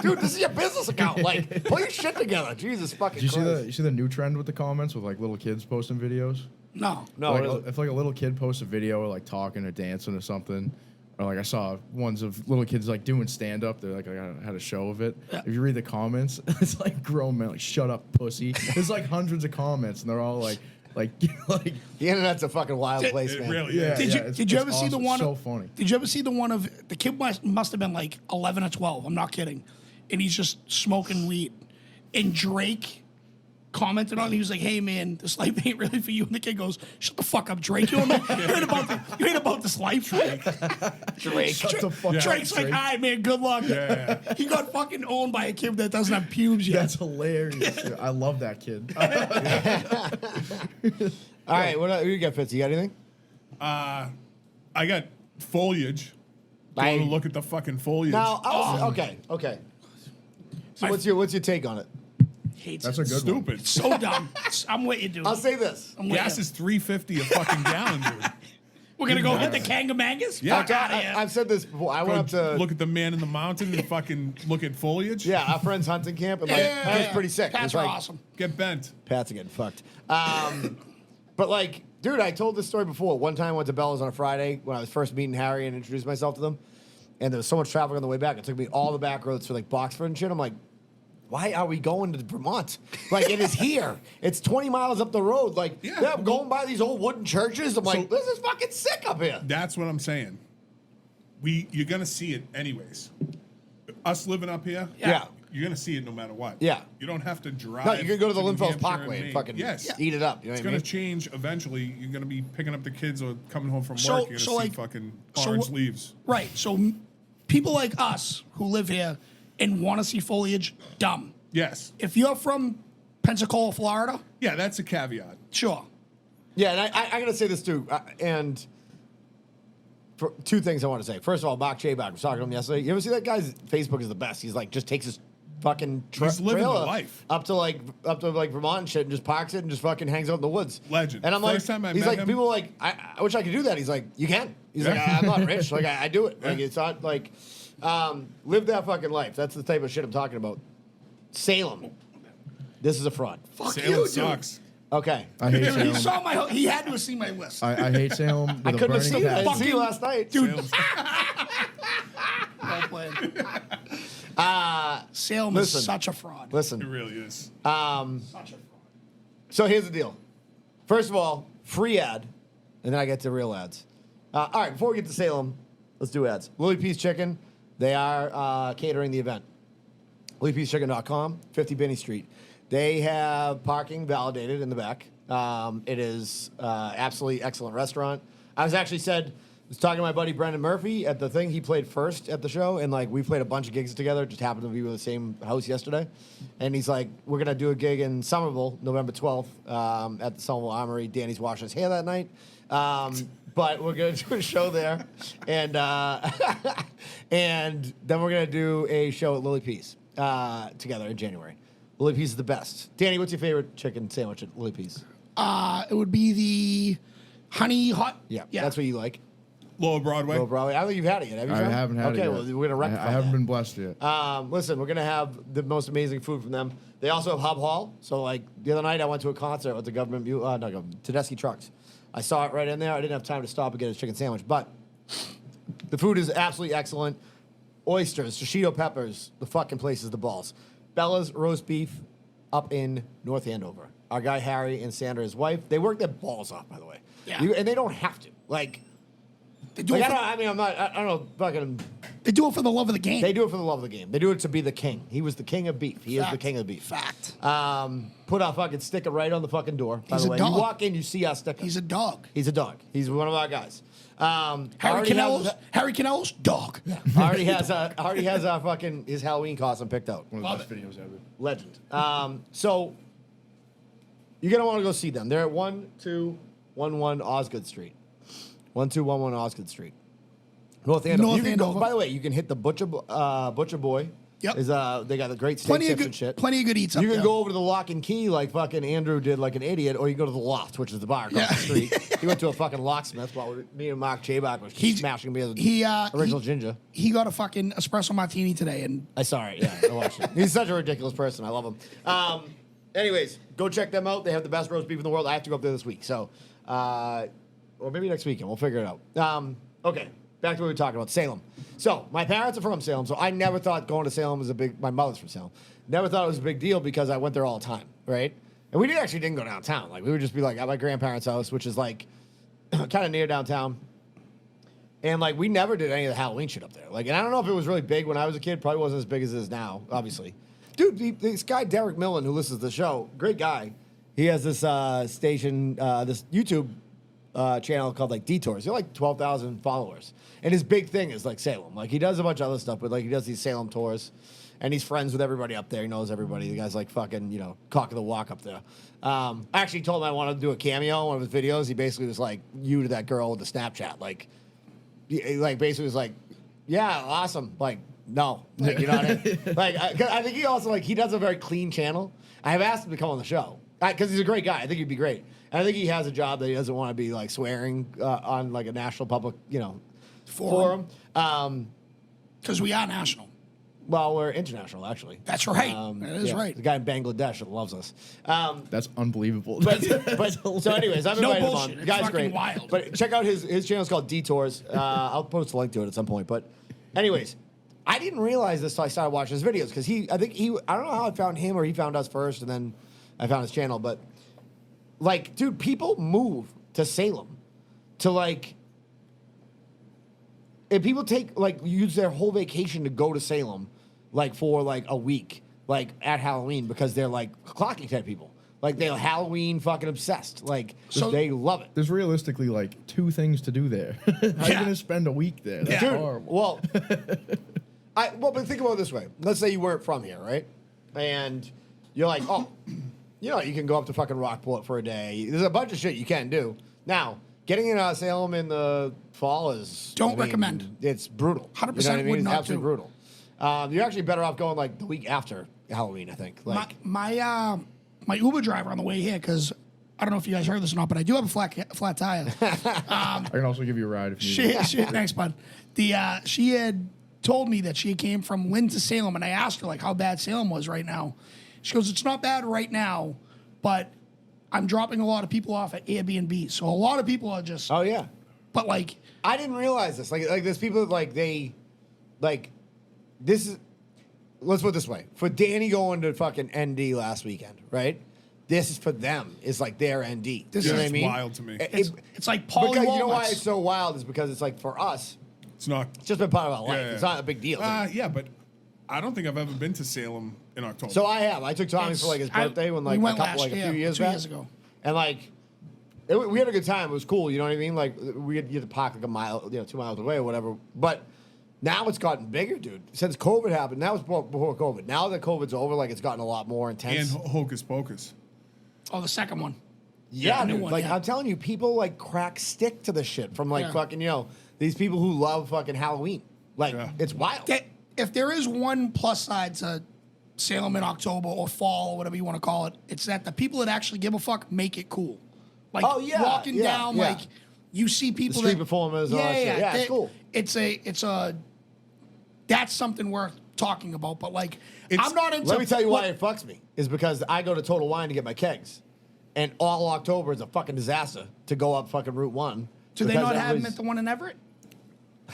dude, this is your business account. Like, pull your shit together. Jesus fucking Did Christ. you see the new trend with the comments with like little kids posting videos? No. No, like, really. if like a little kid posts a video or like talking or dancing or something, or like I saw ones of little kids like doing stand up. They're like I had a show of it. Yeah. If you read the comments, it's like grown men like shut up, pussy. There's like hundreds of comments and they're all like The internet's a fucking wild place, It man. really yeah. is. Did you it's ever see the awesome. one? So funny. Did you ever see the one of the kid must have been like 11 or 12? I'm not kidding, and he's just smoking weed, and Drake commented on it. He was like, "Hey man, this life ain't really for you." And the kid goes, "Shut the fuck up, Drake. You ain't about this life, Drake." Drake. Shut the fuck up, Drake's like, "All Drake. right, man, good luck." Yeah. He got fucking owned by a kid that doesn't have pubes yet. That's hilarious. Yeah, I love that kid. All right, what you got, Fitz? You got anything? I got foliage. I- Go to look at the fucking foliage. No, okay. So what's your take on it? Hates That's it. a good one. Stupid. So dumb. I'm with you, dude. I'll say this. I'm with Gas you. is $3.50 a fucking gallon, dude. We're gonna go hit the Kangamangas? Yeah. Fuck out of here. I've said this before. I went up to Look at the man in the mountain and fucking look at foliage. yeah, our friend's hunting camp, and like that was pretty sick. It Pats was are like, awesome. Get bent. Pats are getting fucked. But like, dude, I told this story before. One time I went to Bella's on a Friday when I was first meeting Harry and introduced myself to them. And there was so much traffic on the way back. It took me all the back roads for like Boxford and shit. I'm like, why are we going to Vermont? Like, it is here. It's 20 miles up the road. Like, Yeah. yeah, I'm going by these old wooden churches. I'm like, So- this is fucking sick up here. That's what I'm saying. You're gonna see it anyways. Us living up here, Yeah. you're gonna see it no matter what. Yeah. You don't have to drive. No, you can go to the New Linfels Hampshire Parkway and Maine. fucking yes. eat it up. You know It's what I gonna mean? change eventually. You're gonna be picking up the kids or coming home from So- work. You're gonna so, see like- fucking so orange what- leaves. Right. So people like us who live here and want to see foliage, dumb. Yes. If you're from Pensacola, Florida, Yeah, that's a caveat. sure. Yeah, and I gotta say this too. And for two things I want to say. First of all, Mark Chayback was talking to him yesterday. You ever see that guy's Facebook is the best. He's like just takes his fucking He's living the trailer life. up to like Vermont and shit, and just parks it and just fucking hangs out in the woods. Legend. And I'm First like, time I he's met like, him- people are like, I wish I could do that. He's like, you can. He's like, I'm not rich. Like I do it. Like it's not like, live that fucking life. That's the type of shit I'm talking about. Salem. This is a fraud. Fuck Salem you, dude. sucks. Okay. I hate He Salem. saw my. He had to have seen my list. I hate Salem with I a couldn't have burning seen it. I passion. didn't see you last night. Salem's- Well played. Salem Listen. is such a fraud. it Listen. really is. Such a fraud. So here's the deal. First of all, free ad, and then I get to real ads. All right, before we get to Salem, let's do ads. Lily Peace Chicken, they are catering the event. LilyPeaceChicken.com, 50 Binney Street. They have parking validated in the back. It is absolutely excellent restaurant. I was talking to my buddy Brendan Murphy at the thing. He played first at the show, and like we played a bunch of gigs together. Just happened to be with the same house yesterday. And he's like, we're gonna do a gig in Somerville, November 12th, at the Somerville Armory. Danny's washing his hair that night. But we're gonna do a show there, and and then we're gonna do a show at Lily Peace together in January. Lily Peace is the best. Danny, what's your favorite chicken sandwich at Lily Peace? It would be the honey hot. Yeah, that's what you like. Lower Broadway. Well, probably. I don't think you've had it yet. Have you? I Sean? haven't had it Okay, yet. well, we're gonna rectify I haven't that. been blessed yet. Listen, we're gonna have the most amazing food from them. They also have Hub Hall. So like the other night, I went to a concert with the Tedeschi Trucks. I saw it right in there. I didn't have time to stop and get a chicken sandwich, but the food is absolutely excellent. Oysters, shishito peppers, the fucking place is the balls. Bella's roast beef up in North Andover. Our guy Harry and Sandra, his wife, they work their balls off, by the way. Yeah. And they don't have to. Like, They do, like it for, I don't know, fucking. they do it for the love of the game. They do it for the love of the game. They do it to be the king. He was the king of beef. He is the Fact. king of beef. Fact. Put our fucking sticker right on the fucking door. By He's the a way, dog. you walk in, you see our sticker. He's a dog. He's a dog. He's one of our guys. Harry already Canello's dog. already has our fucking his Halloween costume picked out. One of love the best videos ever. Legend. So you're gonna want to go see them. They're at 1211 Osgood Street. 1211 Osgood Street. North Andover. North You can go- Andover. by the way, you can hit the Butcher Boy. Yep. They got the great steak Plenty of tips good, and shit. plenty of good eats up You can there. go over to the Lock and Key like fucking Andrew did like an idiot, or you can go to the Loft, which is the bar across the street. He went to a fucking locksmith while me and Mark Chabak was smashing me as original ginger. He got a fucking espresso martini today, and I saw it, yeah. I watched it. He's such a ridiculous person. I love him. Anyways, go check them out. They have the best roast beef in the world. I have to go up there this week, so or maybe next weekend. We'll figure it out. Okay, back to what we were talking about, Salem. So my parents are from Salem, so I never thought going to Salem was a big. My mother's from Salem. Never thought it was a big deal because I went there all the time, right? And we didn't go downtown. Like we would just be like at my grandparents' house, which is like kind of near downtown. And like we never did any of the Halloween shit up there. Like, and I don't know if it was really big when I was a kid. Probably wasn't as big as it is now, obviously. Dude, this guy Derek Millen, who listens to the show, great guy. He has this station, this YouTube channel called like Detours. He has like 12,000 followers, and his big thing is like Salem. Like he does a bunch of other stuff, but like he does these Salem tours, and he's friends with everybody up there. He knows everybody. The guy's like fucking cock of the walk up there. I actually told him I wanted to do a cameo on one of his videos. He basically was like you to that girl with the Snapchat, like basically was like, yeah, awesome, like. No, like, you know what I mean? Like, I think he also he does a very clean channel. I have asked him to come on the show because he's a great guy. I think he'd be great. And I think he has a job that he doesn't want to be like swearing on like a national public, forum. because we are national. Well, we're international actually. That's right. That is right. The guy in Bangladesh that loves us. That's unbelievable. But so, anyways, I'm No invited him bullshit. on. The It's guy's fucking great. wild. But check out his channel is called Detours. I'll post a link to it at some point. But, anyways. I didn't realize this till I started watching his videos because I don't know how I found him or he found us first and then I found his channel, but like, dude, people move to Salem to and people use their whole vacation to go to Salem for like a week, like at Halloween because they're like clocking type people. Like they're Halloween fucking obsessed. So they love it. There's realistically like 2 things to do there. How are you gonna spend a week there? That's Dude, horrible. well, but think about it this way. Let's say you weren't from here, right? And you're like, oh, you can go up to fucking Rockport for a day. There's a bunch of shit you can do. Now, getting in Salem in the fall is... Recommend. It's brutal. 100% You know what I mean? would It's not absolutely do. brutal. You're actually better off going the week after Halloween, I think. My Uber driver on the way here, because I don't know if you guys heard this or not, but I do have a flat tire. I can also give you a ride if you need. Thanks, bud. She had told me that she came from Lynn to Salem, and I asked her how bad Salem was right now. She goes, it's not bad right now, but I'm dropping a lot of people off at Airbnb. So a lot of people are just. Oh, yeah. But I didn't realize this. There's people this is. Let's put it this way: for Danny going to fucking ND last weekend, right? This is for them. It's like their ND. This you know is what I mean? wild to me. it's like Pauly Because you know why Walnuts. it's so wild is because it's like for us, It's not. it's just been part of our life. Yeah, yeah. It's not a big deal. Yeah, but I don't think I've ever been to Salem in October. So I have. I took Tommy for his birthday when we went a couple last a year, few years 2 back. years ago. And we had a good time. It was cool. You know what I mean? You had to park a mile, 2 miles away or whatever. But now it's gotten bigger, dude. Since COVID happened, that was before COVID. Now that COVID's over, it's gotten a lot more and intense. Hocus Pocus. Oh, the second one. Yeah, the new dude. one, yeah. I'm telling you, people crack stick to the shit from Yeah. fucking these people who love fucking Halloween. Yeah. It's wild. If there is one plus side to Salem in October or fall or whatever you want to call it, it's that the people that actually give a fuck make it cool. Oh, yeah, walking yeah, down, yeah. you see people street that, performers, all that shit. Yeah, it's cool. That's something worth talking about. But It's- I'm not into. Let me tell you why it fucks me. Is because I go to Total Wine to get my kegs. And all October is a fucking disaster to go up fucking Route 1. Do they because not have them everybody's- at the one in Everett?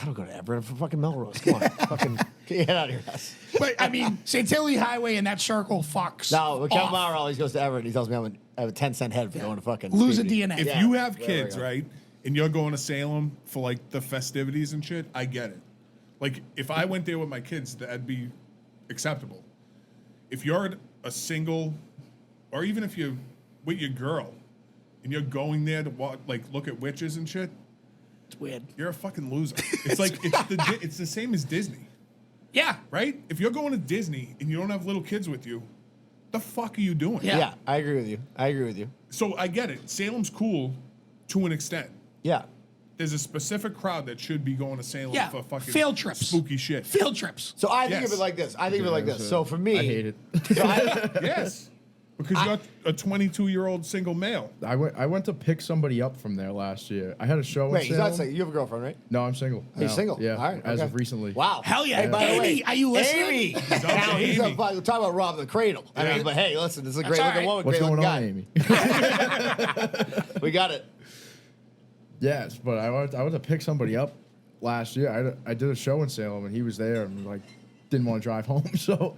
I don't go to Everett. I'm from fucking Melrose. Come on. fucking get out of here. But I mean, St. Hilly Highway and that circle fucks. No, Kevin off. Maurer always goes to Everett. He tells me I have a 10-cent head for going to fucking... Lose a Stevie. DNA. If Yeah. you have There we kids, go. right, and you're going to Salem for the festivities and shit, I get it. If I went there with my kids, that'd be acceptable. If you're a single, or even if you're with your girl, and you're going there to look at witches and shit, It's weird. you're a fucking loser. It's it's the same as Disney, Yeah. right? If you're going to Disney and you don't have little kids with you, the fuck are you doing? Yeah. Yeah, I agree with you. So I get it. Salem's cool to an extent. Yeah. there's a specific crowd that should be going to Salem Yeah, for fucking field trips. spooky shit. Field trips. So I think of Yes. it like this. I think of it like this. So for me, I hate it. So I, Yes. Because you're a 22-year-old single male. I went to pick somebody up from there last year. I had a show wait, in he's Salem. not saying you have a girlfriend, right? No, I'm single. You're now. single. Yeah, All right. as okay. of recently. Wow. Hell yeah. Hey, by the Amy, way, are you listening? Amy. up to Now, he's Amy. we're talking about robbing the cradle. I Yeah. mean, but hey, listen, this is a That's great all looking right. woman, What's great going looking on, guy. Amy? We got it. Yes, but I went to pick somebody up last year. I did a show in Salem, and he was there, and like didn't want to drive home, so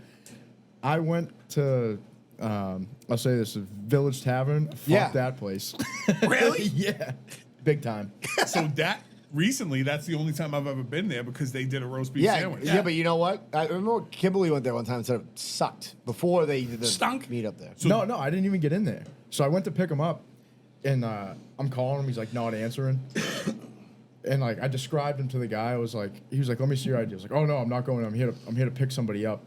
I went to I'll say this, Village Tavern. Fuck Yeah. that place. Really? Yeah, big time. So that's the only time I've ever been there because they did a roast beef Yeah, sandwich. yeah, but you know what? I remember Kimberly went there one time and said it sucked before they did the Stunk? meet up there. No, I didn't even get in there. So I went to pick him up, and I'm calling him. He's like not answering. And like I described him to the guy. He was like, let me see your ID. I was like, oh no, I'm not going. I'm here to pick somebody up.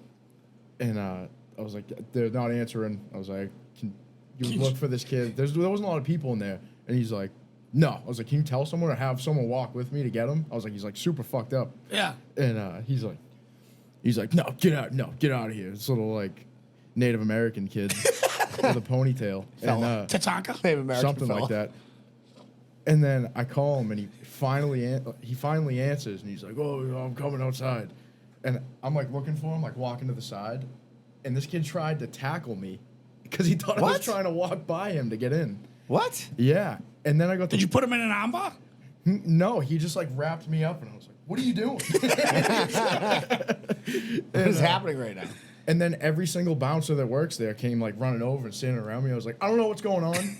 And I was like, they're not answering. I was like, can you look for this kid? There wasn't a lot of people in there. And he's like, no. I was like, can you tell someone or have someone walk with me to get him? I was like, he's like super fucked up. Yeah. And he's like, no, get out of here. This little like Native American kid with a ponytail. And Tatanka? Native American something fella. like that. And then I call him, and he finally answers, and he's like, "Oh, I'm coming outside." And I'm like looking for him, like walking to the side, and this kid tried to tackle me because he thought I What? was trying to walk by him to get in. What? Yeah, and then I got Did you put him in an armbar? No, he just like wrapped me up, and I was like, "What are you doing?" What is happening right now? And then every single bouncer that works there came like running over and standing around me. I was like, I don't know what's going on,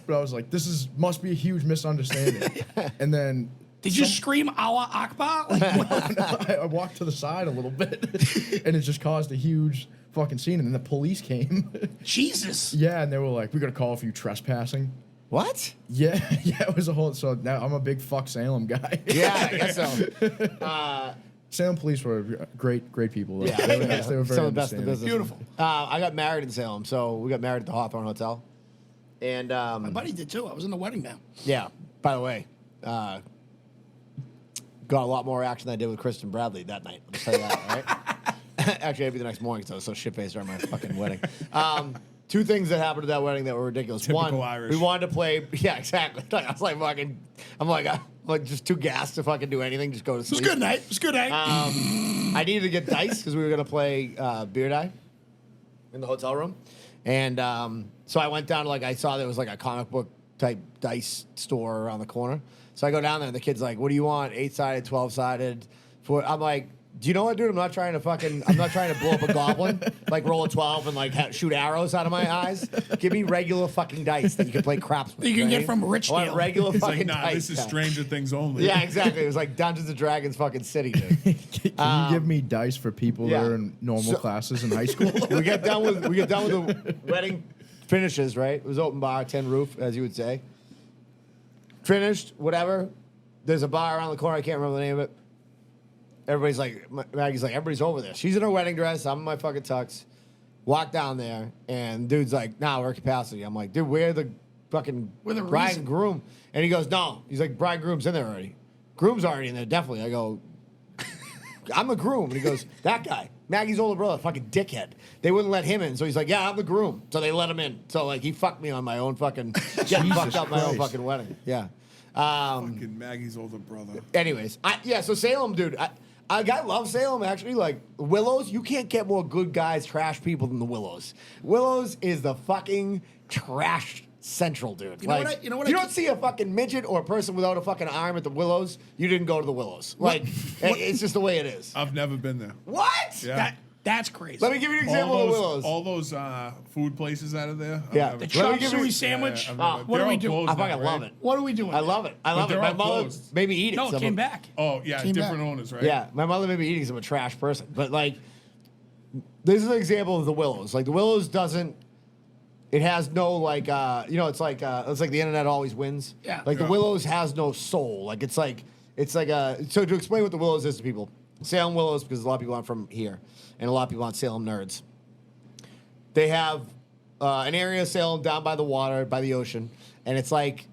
but I was like, must be a huge misunderstanding. And then Did you scream Allah Akbar? Like, I walked to the side a little bit, and it just caused a huge fucking scene. And then the police came. Jesus. Yeah, and they were like, "We got to call for you trespassing." What? Yeah, it was a whole. So now I'm a big fuck Salem guy. Yeah, I guess so. Salem police were great people. Though. Yeah, They were nice. They were very some of the best in the understanding. business. Beautiful. I got married in Salem, so we got married at the Hawthorne Hotel. And My buddy did too. I was in the wedding now. yeah, by the way, got a lot more action than I did with Kristen Bradley that night. I'll just tell you that, right? Actually, it'd be the next morning because I was so shit-faced during my fucking wedding. Two things that happened at that wedding that were ridiculous. Typical One, Irish. we wanted to play. Yeah, exactly. I was like, I'm like just too gassed to fucking do anything. Just go to It was sleep. a good night. It was a good night. I needed to get dice because we were gonna play beer die in the hotel room, and so I went down to I saw there was like a comic book type dice store around the corner. So I go down there and the kid's like, "What do you want? 8-sided, 12-sided?" I'm like, "Do you know what, dude? I'm not trying to blow up a goblin, like roll a 12 and shoot arrows out of my eyes. Give me regular fucking dice that you can play craps with. You can right? get from Rich I want Deal. regular It's fucking like, nah, dice. this is yeah. Stranger Things only. Yeah, exactly. It was like Dungeons and Dragons fucking city, dude. Can you give me dice for people yeah. that are in normal So- classes in high school? we get done with the wedding finishes, right? It was open bar, tin roof, as you would say. Finished, whatever. There's a bar around the corner. I can't remember the name of it. Everybody's like, Maggie's like, everybody's over there. She's in her wedding dress. I'm in my fucking tux. Walk down there, and dude's like, nah, we're at capacity. I'm like, dude, where the fucking We're the bride reason. and groom? And he goes, no. He's like, bride and groom's in there already. Groom's already in there, definitely. I go, I'm the groom. And he goes, that guy, Maggie's older brother, fucking dickhead. They wouldn't let him in. So he's like, yeah, I'm the groom. So they let him in. So he fucked me on my own fucking, getting fucked up my own Christ. fucking wedding. Yeah. Fucking Maggie's older brother. Anyways, so Salem, dude. I love Salem, actually. Like, Willows, you can't get more good guys, trash people than the Willows. Willows is the fucking trash central, dude. You know what I- you know what I don't keep- see a fucking midget or a person without a fucking arm at the Willows, you didn't go to the Willows. It's just the way it is. I've never been there. What? Yeah. That's crazy. Let me give you an example of the Willows. All those food places out of there. I've Yeah. never the Let chop me give you- suey sandwich. I've Ah, never- what they're do we all do? closed I now, fucking right? love it. What are we doing? I love it. I love it. they're My all mother closed. made me eat it. No, it some came of back. Oh yeah, Came different back. owners, right? Yeah, my mother made me eating some a trash person. But this is an example of the Willows. Like the Willows doesn't. It has no it's like the internet always wins. Yeah. Like the Yeah. Willows has no soul. Like it's like so to explain what the Willows is to people, Salem Willows, because a lot of people aren't from here, and a lot of people aren't Salem nerds. They have an area of Salem down by the water, by the ocean, and it's like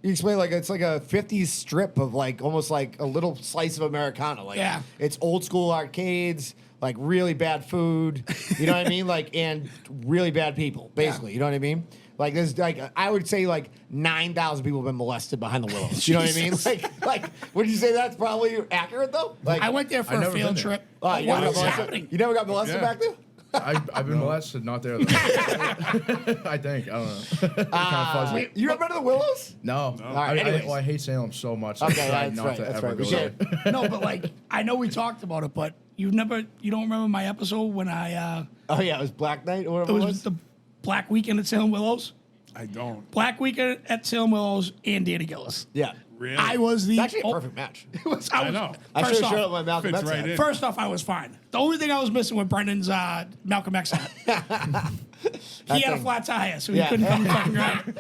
You explain like it's like a 50s strip of like almost like a little slice of Americana. Like Yeah. it's old school arcades, like really bad food. You know what I mean? Like and really bad people, basically. You know what I mean? Like there's like I would say like 9,000 people have been molested behind the willows. You know what I mean? Jesus. Like would you say that's probably accurate though? Like I went there for I a never field been there. trip. you What never is got molested? happening? You never got molested Yeah. back there? I've been molested, not there though. I think. I don't know. Kind of fuzzy. You ever been to the Willows? No. right, anyways. I hate Salem so much. Okay, I try that's not right. to That's ever right. go We there. can't. No, but like I know we talked about it, but you don't remember my episode when I Oh yeah, it was Black Night or it whatever it was was. the Black Weekend at Salem Willows, I don't. Black Weekend at Salem Willows, and Danny Gillis. Yeah, Really? I was the it's actually a perfect match. I know. I First should have showed up off, my Malcolm Fits X right hat. in. first off, I was fine. The only thing I was missing was Brendan's Malcolm X hat. He had a thing. flat tire, so Yeah. he couldn't come fucking grab.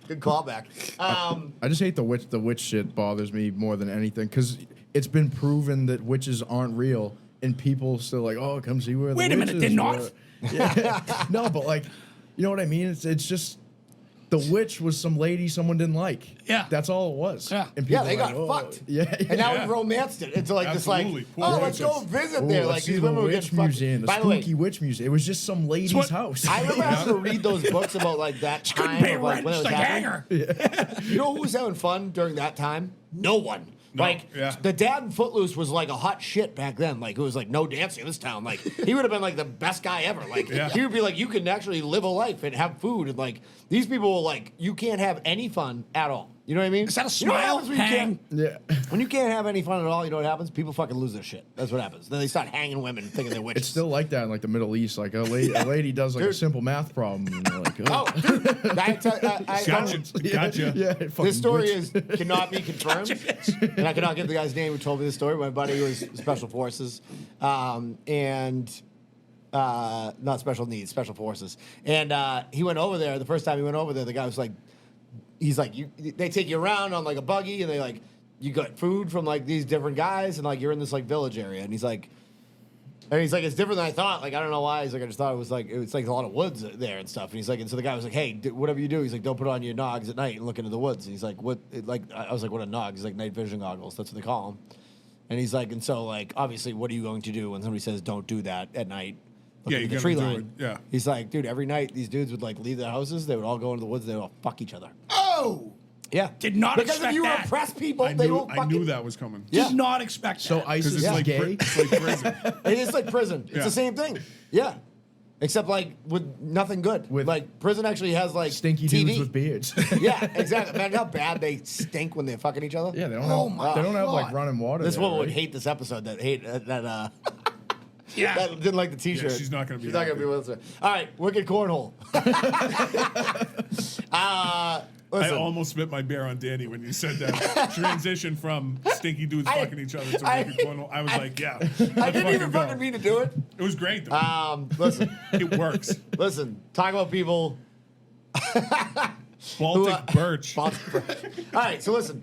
Good callback. I just hate the witch shit bothers me more than anything because it's been proven that witches aren't real and people still like, oh, come see where the Wait a minute, witches they're not? were." Yeah. No, but like, you know what I mean? It's just the witch was some lady someone didn't like. Yeah. That's all it was. Yeah. And Yeah, people they are like, got "Oh." fucked. Yeah. And now Yeah. we romanced it into like this, like, Absolutely. oh, Poor let's go witches. visit Ooh, there. let's Like see these the women were witch getting fucked. museum, the By the way, spooky witch museum. It was just some lady's what- house. I remember having to read those books about like that Couldn't time pay of like rent, when it just was like happening. hanger. You know who was having fun during that time? No one. No, Like yeah. the dad in Footloose was like a hot shit back then. Like it was like no dancing in this town. Like he would have been like the best guy ever. Like Yeah. he would be like you can actually live a life and have food and like these people will like you can't have any fun at all. You know what I mean? Is that a You know what smile? happens when you Hang. can't- Yeah. When you can't have any fun at all, you know what happens? People fucking lose their shit. That's what happens. Then they start hanging women thinking they're witches. It's still like that in like the Middle East. Like a lady does like a Dude. simple math problem. And they're like, Oh, dude, I Gotcha. Gotcha. Yeah, fucking This story witch. is cannot be confirmed, and I cannot give the guy's name who told me this story. My buddy was Special Forces, and not Special Needs, Special Forces, and he went over there. The first time he went over there, the guy was like, he's like, they take you around on like a buggy, and they like, you got food from like these different guys, and like you're in this like village area, and he's like. And he's like, it's different than I thought. Like, I don't know why. He's like, I just thought it was like a lot of woods there and stuff. And he's like, and so the guy was like, hey, whatever you do, he's like, don't put on your nogs at night and look into the woods. And he's like, what? I was like, what are nogs? He's like, night vision goggles. That's what they call them. And he's like, and so like, obviously, what are you going to do when somebody says don't do that at night? Look Yeah, into you the gotta tree do line. it. Yeah. He's like, dude, every night these dudes would like leave their houses. They would all go into the woods. They would all fuck each other. Oh, Yeah, Did not because expect if you that. oppress people, I they knew, will I fucking. knew that was coming. Yeah. did not expect So that. ISIS Because is it's like, gay. it's like prison. It is like prison. It's Yeah. the same thing. Yeah. Except like with nothing good. With like prison actually has like Stinky TV. dudes with beards. Yeah, exactly. Imagine how bad they stink when they're fucking each other. Yeah, they don't Oh have. my They don't have like God. running water. This there, woman would right? hate this episode. That Yeah. that didn't like the T-shirt. Yeah, she's not gonna be She's not gonna happy. be with us. All right, wicked cornhole. I Listen, almost spit my beer on Danny when you said that transition from stinky dudes I- fucking each other to I- wicked cornhole. I was like, yeah, I let's didn't even go. fucking mean to do it. It was great though. Listen, It works. listen. Talk about people. Baltic Birch. All right, so listen.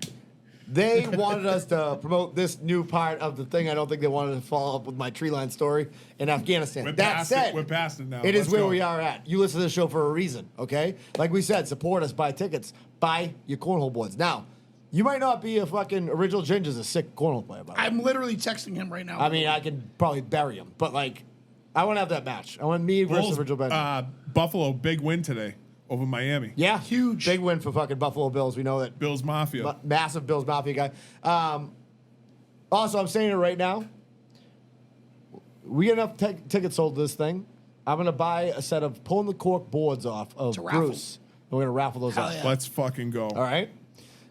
They wanted us to promote this new part of the thing. I don't think they wanted to follow up with my tree line story in Afghanistan. We're That past said, it. We're past it now. It is Let's where go. we are at. You listen to the show for a reason, okay? Like we said, support us, buy tickets, buy your cornhole boards. Now, you might not be a fucking original Ginger's a sick cornhole player, by the way. I'm literally texting him right now. I mean, I could probably bury him, but like, I want to have that match. I want me versus Bulls, original Ben. Buffalo, big win today over Miami. Yeah, huge. big win for fucking Buffalo Bills. We know that. Bills Mafia. Massive Bills Mafia guy. Also, I'm saying it right now. We get enough tickets sold to this thing. I'm gonna buy a set of pulling the cork boards off of a raffle. Bruce. And we're gonna raffle those Hell off. yeah. Let's fucking go. All right.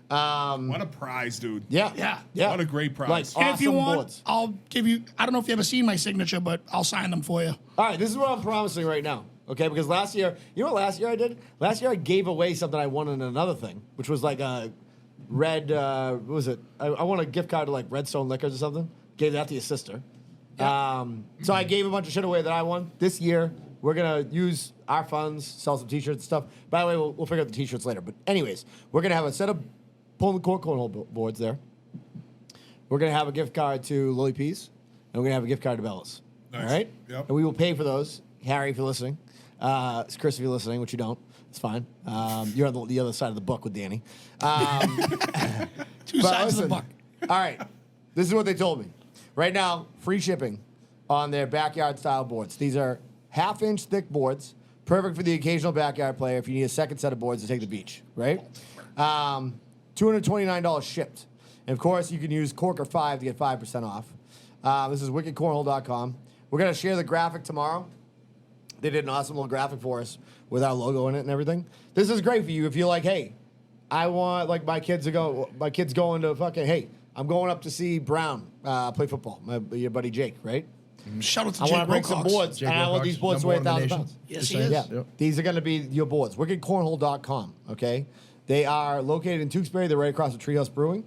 What a prize, dude. Yeah. Yeah. Yeah. What a great prize. Like and if you awesome want, boards. I'll give you. I don't know if you ever seen my signature, but I'll sign them for you. All right. This is what I'm promising right now. Okay, because last year, you know what last year I did? Last year I gave away something I won in another thing, which was like a red, what was it? I won a gift card to like Redstone Liquors or something. Gave that to your sister. So I gave a bunch of shit away that I won. This year, we're going to use our funds, sell some t-shirts and stuff. By the way, we'll figure out the t-shirts later. But anyways, we're going to have a set of pulling the cork cornhole boards there. We're going to have a gift card to Lily Pease. And we're going to have a gift card to Bella's. Nice. All right? Yep. And we will pay for those. Harry, if you're listening. Chris, if you're listening, which you don't, it's fine. You're on the other side of the book with Danny. Two But sides of the listen, buck. All right. This is what they told me. Right now, free shipping on their backyard style boards. These are 1/2-inch thick boards, perfect for the occasional backyard player if you need a second set of boards to take to the beach, right? $229 shipped. And of course, you can use Corker5 to get 5% off. This is wickedcornhole.com. We're going to share the graphic tomorrow. They did an awesome little graphic for us with our logo in it and everything. This is great for you if you're like, hey, I want like my kids going to fucking, hey, I'm going up to see Brown play football. Your buddy Jake, right? Shout out to I Jake want to bring some Wilcox. boards. Jake And I want Wilcox, these boards to number weigh one in the 1,000 nation. pounds. Yes, Just he saying. is. Yeah. Yep. These are going to be your boards. WickedCornhole.com, okay? They are located in Tewksbury. They're right across from Treehouse Brewing.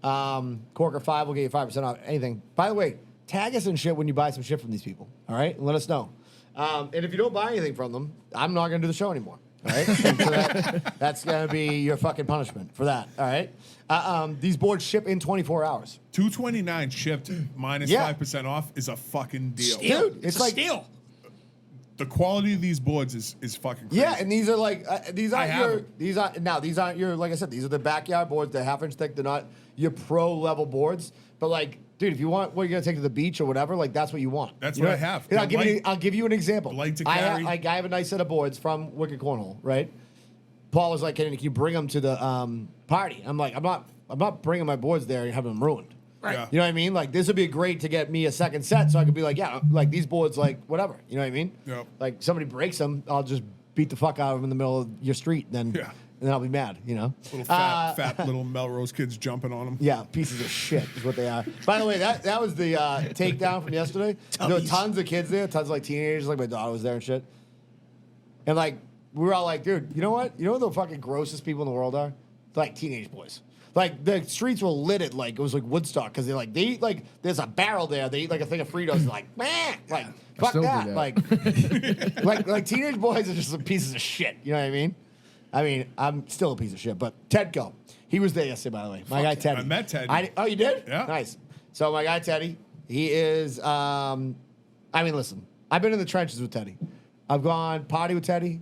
Corker 5 will get you 5% off anything. By the way, tag us and shit when you buy some shit from these people, all right? And let us know. And if you don't buy anything from them, I'm not going to do the show anymore, all right? So that's going to be your fucking punishment for that, all right? These boards ship in 24 hours. $229 shipped minus Yeah. 5% off is a fucking deal. Steal. Dude, it's a like- steal. The quality of these boards is fucking crazy. Yeah, and these are like these I aren't have your 'em. these aren't your, like I said, these are the backyard boards. They're 1/2-inch thick. They're not your pro level boards. But like, dude, if you want what you're gonna take to the beach or whatever, like that's what you want. That's You what know I have. And They're I'll give you an example. light to I carry. I have a nice set of boards from Wicked Cornhole, right? Paul was like, "Can you bring them to the party?" I'm like, I'm not bringing my boards there and having them ruined. Right. Yeah. You know what I mean? Like this would be great to get me a second set, so I could be like, yeah, like these boards, like whatever. You know what I mean? Yep. Like somebody breaks them, I'll just beat the fuck out of them in the middle of your street, and Yeah. then I'll be mad. You know? Little fat little Melrose kids jumping on them. Yeah, pieces of shit is what they are. By the way, that was the takedown from yesterday. There were Tubbies. tons of kids there, tons of like teenagers, like my daughter was there and shit. And like we were all like, dude, you know what? You know what the fucking grossest people in the world are? They're like teenage boys. Like the streets were littered like it was like Woodstock because they eat like there's a barrel there. They eat like a thing of Fritos. And like man, like fuck still do that. that. Like teenage boys are just some pieces of shit. You know what I mean? I mean, I'm still a piece of shit. But Tedco, he was there yesterday, by the way. My guy Teddy. I met Teddy. Oh, you did? Yeah. Nice. So my guy Teddy, he is. I mean, listen, I've been in the trenches with Teddy. I've gone party with Teddy.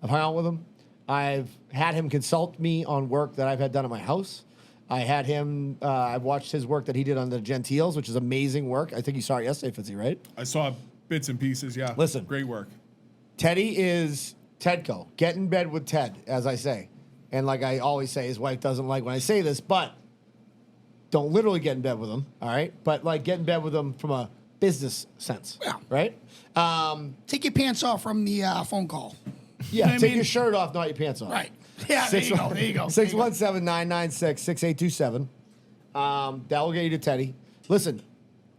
I've hung out with him. I've had him consult me on work that I've had done at my house. I had him. I've watched his work that he did on the Gentiles, which is amazing work. I think you saw it yesterday, Fitzy, right? I saw bits and pieces. Yeah. Listen. Great work. Teddy is Tedco. Get in bed with Ted, as I say. And like I always say, his wife doesn't like when I say this, but don't literally get in bed with him, all right? But like get in bed with him from a business sense, Yeah. right? Take your pants off from the phone call. Yeah, know what I take mean? your shirt off, not your pants off. Right. Yeah, there you go. There you go. 617-996-6827. That will get you to Teddy. Listen,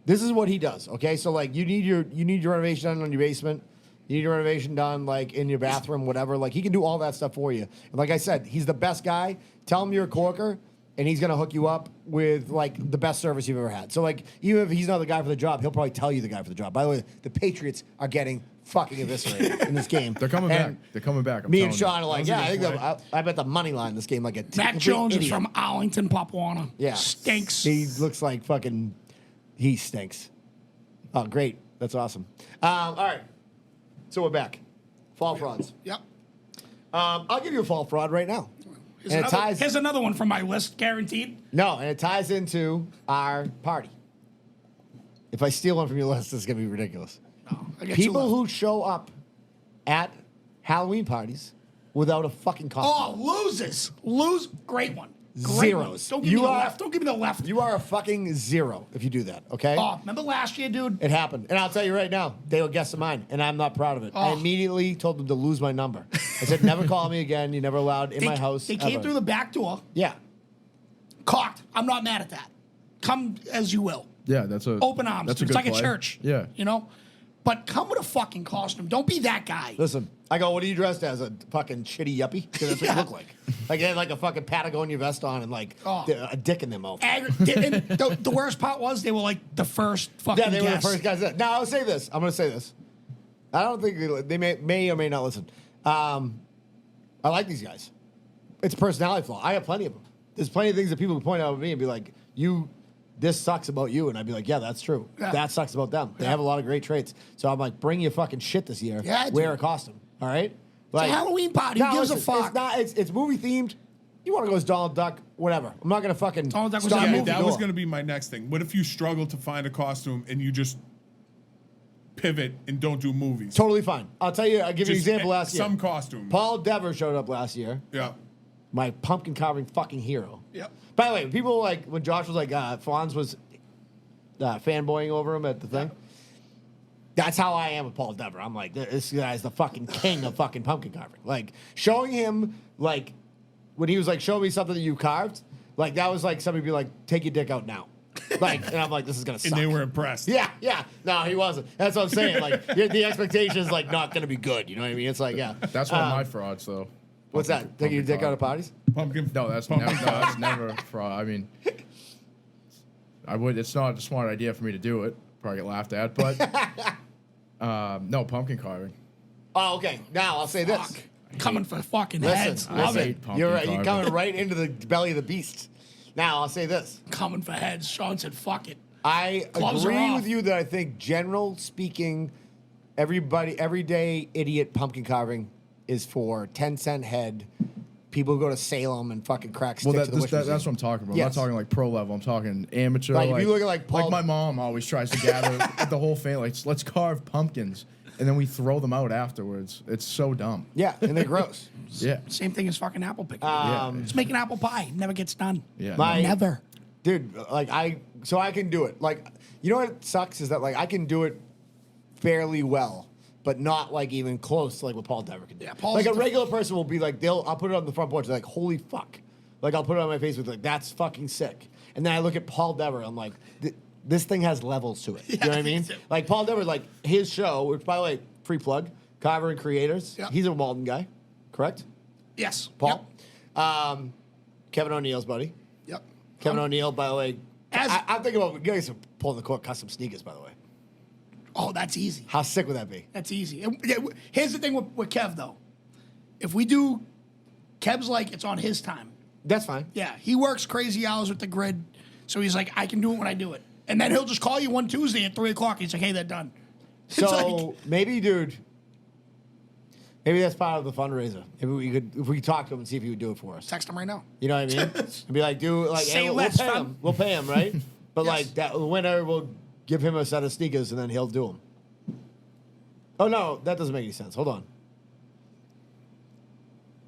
this is what he does, okay? So like you need your renovation done on your basement. You need your renovation done like in your bathroom, whatever. Like he can do all that stuff for you. And like I said, he's the best guy. Tell him you're a corker and he's gonna hook you up with like the best service you've ever had. So like even if he's not the guy for the job, he'll probably tell you the guy for the job. By the way, the Patriots are getting fucking eviscerated in this game. They're coming And back. They're coming back. I'm Me and telling you. Sean are like, That was a yeah, I good think play. I bet the money line in this game like a Mac complete Jones is idiot. from Arlington, Papuana. Yeah. Stinks. He looks like fucking. He stinks. Oh, great. That's awesome. All right. So we're back. Fall frauds. Yep. I'll give you a fall fraud right now. Here's And it another, ties. here's another one from my list, guaranteed. No, and it ties into our party. If I steal one from your list, it's gonna be ridiculous. No, I got two People left. who show up at Halloween parties without a fucking costume. Oh, loses. Great one. Great Zeros. One. Don't give You me the are- left. Don't give me the left. You are a fucking zero if you do that. Okay. Oh, remember last year, dude? It happened. And I'll tell you right now, they were guests of mine, and I'm not proud of it. I Oh. immediately told them to lose my number. I said, never call me again. You're never allowed in my house. They came ever." through the back door, Yeah. cocked. I'm not mad at that. Come as you will. Yeah, that's a Open arms. That's a It's good like play. a church. Yeah. You know? But come with a fucking costume. Don't be that guy. Listen, I go, what are you dressed as? A fucking shitty yuppie? Because that's what you look like. Like, they had like a fucking Patagonia vest on and like Oh. a dick in their mouth. And the worst part was they were like the first fucking Yeah, they were the guests. first guys. Now, I'll say this. I'm going to say this. I don't think they may or may not listen. I like these guys. It's a personality flaw. I have plenty of them. There's plenty of things that people can point out at me and be like, this sucks about you. And I'd be like, yeah, that's true. Yeah. That sucks about them. They Yeah. have a lot of great traits. So I'm like, bring your fucking shit this year. Yeah, I Wear do. a costume. All right. It's a Halloween party. Who gives a fuck? It's movie themed. You want to go as Donald Duck? Whatever. I'm not gonna fucking. Donald Duck was stop in you a at the movie. That was door. going to be my next thing. What if you struggle to find a costume and you just pivot and don't do movies? Totally fine. I'll tell you. I'll give you an Just example. Last year, some costume. Paul Dever showed up last year. Yeah. My pumpkin carving fucking hero. Yep. By the way, people like when Josh was like Fonz was fanboying over him at the thing. That's how I am with Paul Dever. I'm like, this guy's the fucking king of fucking pumpkin carving. Like showing him like when he was like, show me something that you carved. Like that was like somebody be like, take your dick out now. Like, and I'm like, this is gonna suck. And they were impressed. Yeah, yeah. No, he wasn't. That's what I'm saying. Like the expectation is like not gonna be good. You know what I mean? It's like, yeah. That's one of my frauds, though. What's that? Taking your dick out of parties? Pumpkin. No, that's pumpkin never, no, that's never fraud. I mean, I would. It's not a smart idea for me to do it. Probably get laughed at, but no pumpkin carving. Oh, okay. Now I'll say this. Fuck. Coming for fucking Listen, heads. Love listen. it. pumpkin You're carving. coming right into the belly of the beast. Now I'll say this. Coming for heads. Sean said, fuck it. I Gloves are agree off. with you that I think, general speaking, everyday idiot pumpkin carving is for 10-cent head. People who go to Salem and fucking crack sticks Well, to the Wish that's what Museum. I'm talking about. Yes. I'm not talking like pro level. I'm talking amateur. Like, if you look at, like, Paul- my mom always tries to gather the whole family. Like, let's carve pumpkins, and then we throw them out afterwards. It's so dumb. Yeah, and they're gross. Yeah. Same thing as fucking apple picking. Yeah. Just making apple pie. Never gets done. Yeah. My- Never. Dude, like I can do it. Like, you know what sucks is that like I can do it fairly well, but not like even close to like what Paul Dever can do. Yeah, Paul's like a the- regular person will be like, I'll put it on the front porch, they're like, holy fuck. Like I'll put it on my Facebook, like, that's fucking sick. And then I look at Paul Dever, I'm like, this thing has levels to it. You know what I mean? Like Paul Dever, like his show, which by the way, free plug, Carver and Creators. Yep. He's a Malden guy, correct? Yes. Paul? Kevin O'Neill's buddy. Yep. Kevin O'Neill, by the way. As- I'm thinking about getting some pull in the court custom sneakers, by the way. Oh, that's easy. How sick would that be? That's easy. Here's the thing with Kev, though. If we do, Kev's like, it's on his time. That's fine. Yeah, he works crazy hours with the grid. So he's like, I can do it when I do it. And then he'll just call you one Tuesday at 3 o'clock. He's like, hey, they're done. It's So like, maybe, dude, maybe that's part of the fundraiser. Maybe we could, if we talk to him and see if he would do it for us. text him right now. You know what I mean? And be like, dude, like, Say hey, less, we'll pay fam. him. We'll pay him, right? But Yes. like that, the winner will give him a set of sneakers and then he'll do them. Oh no, that doesn't make any sense. Hold on.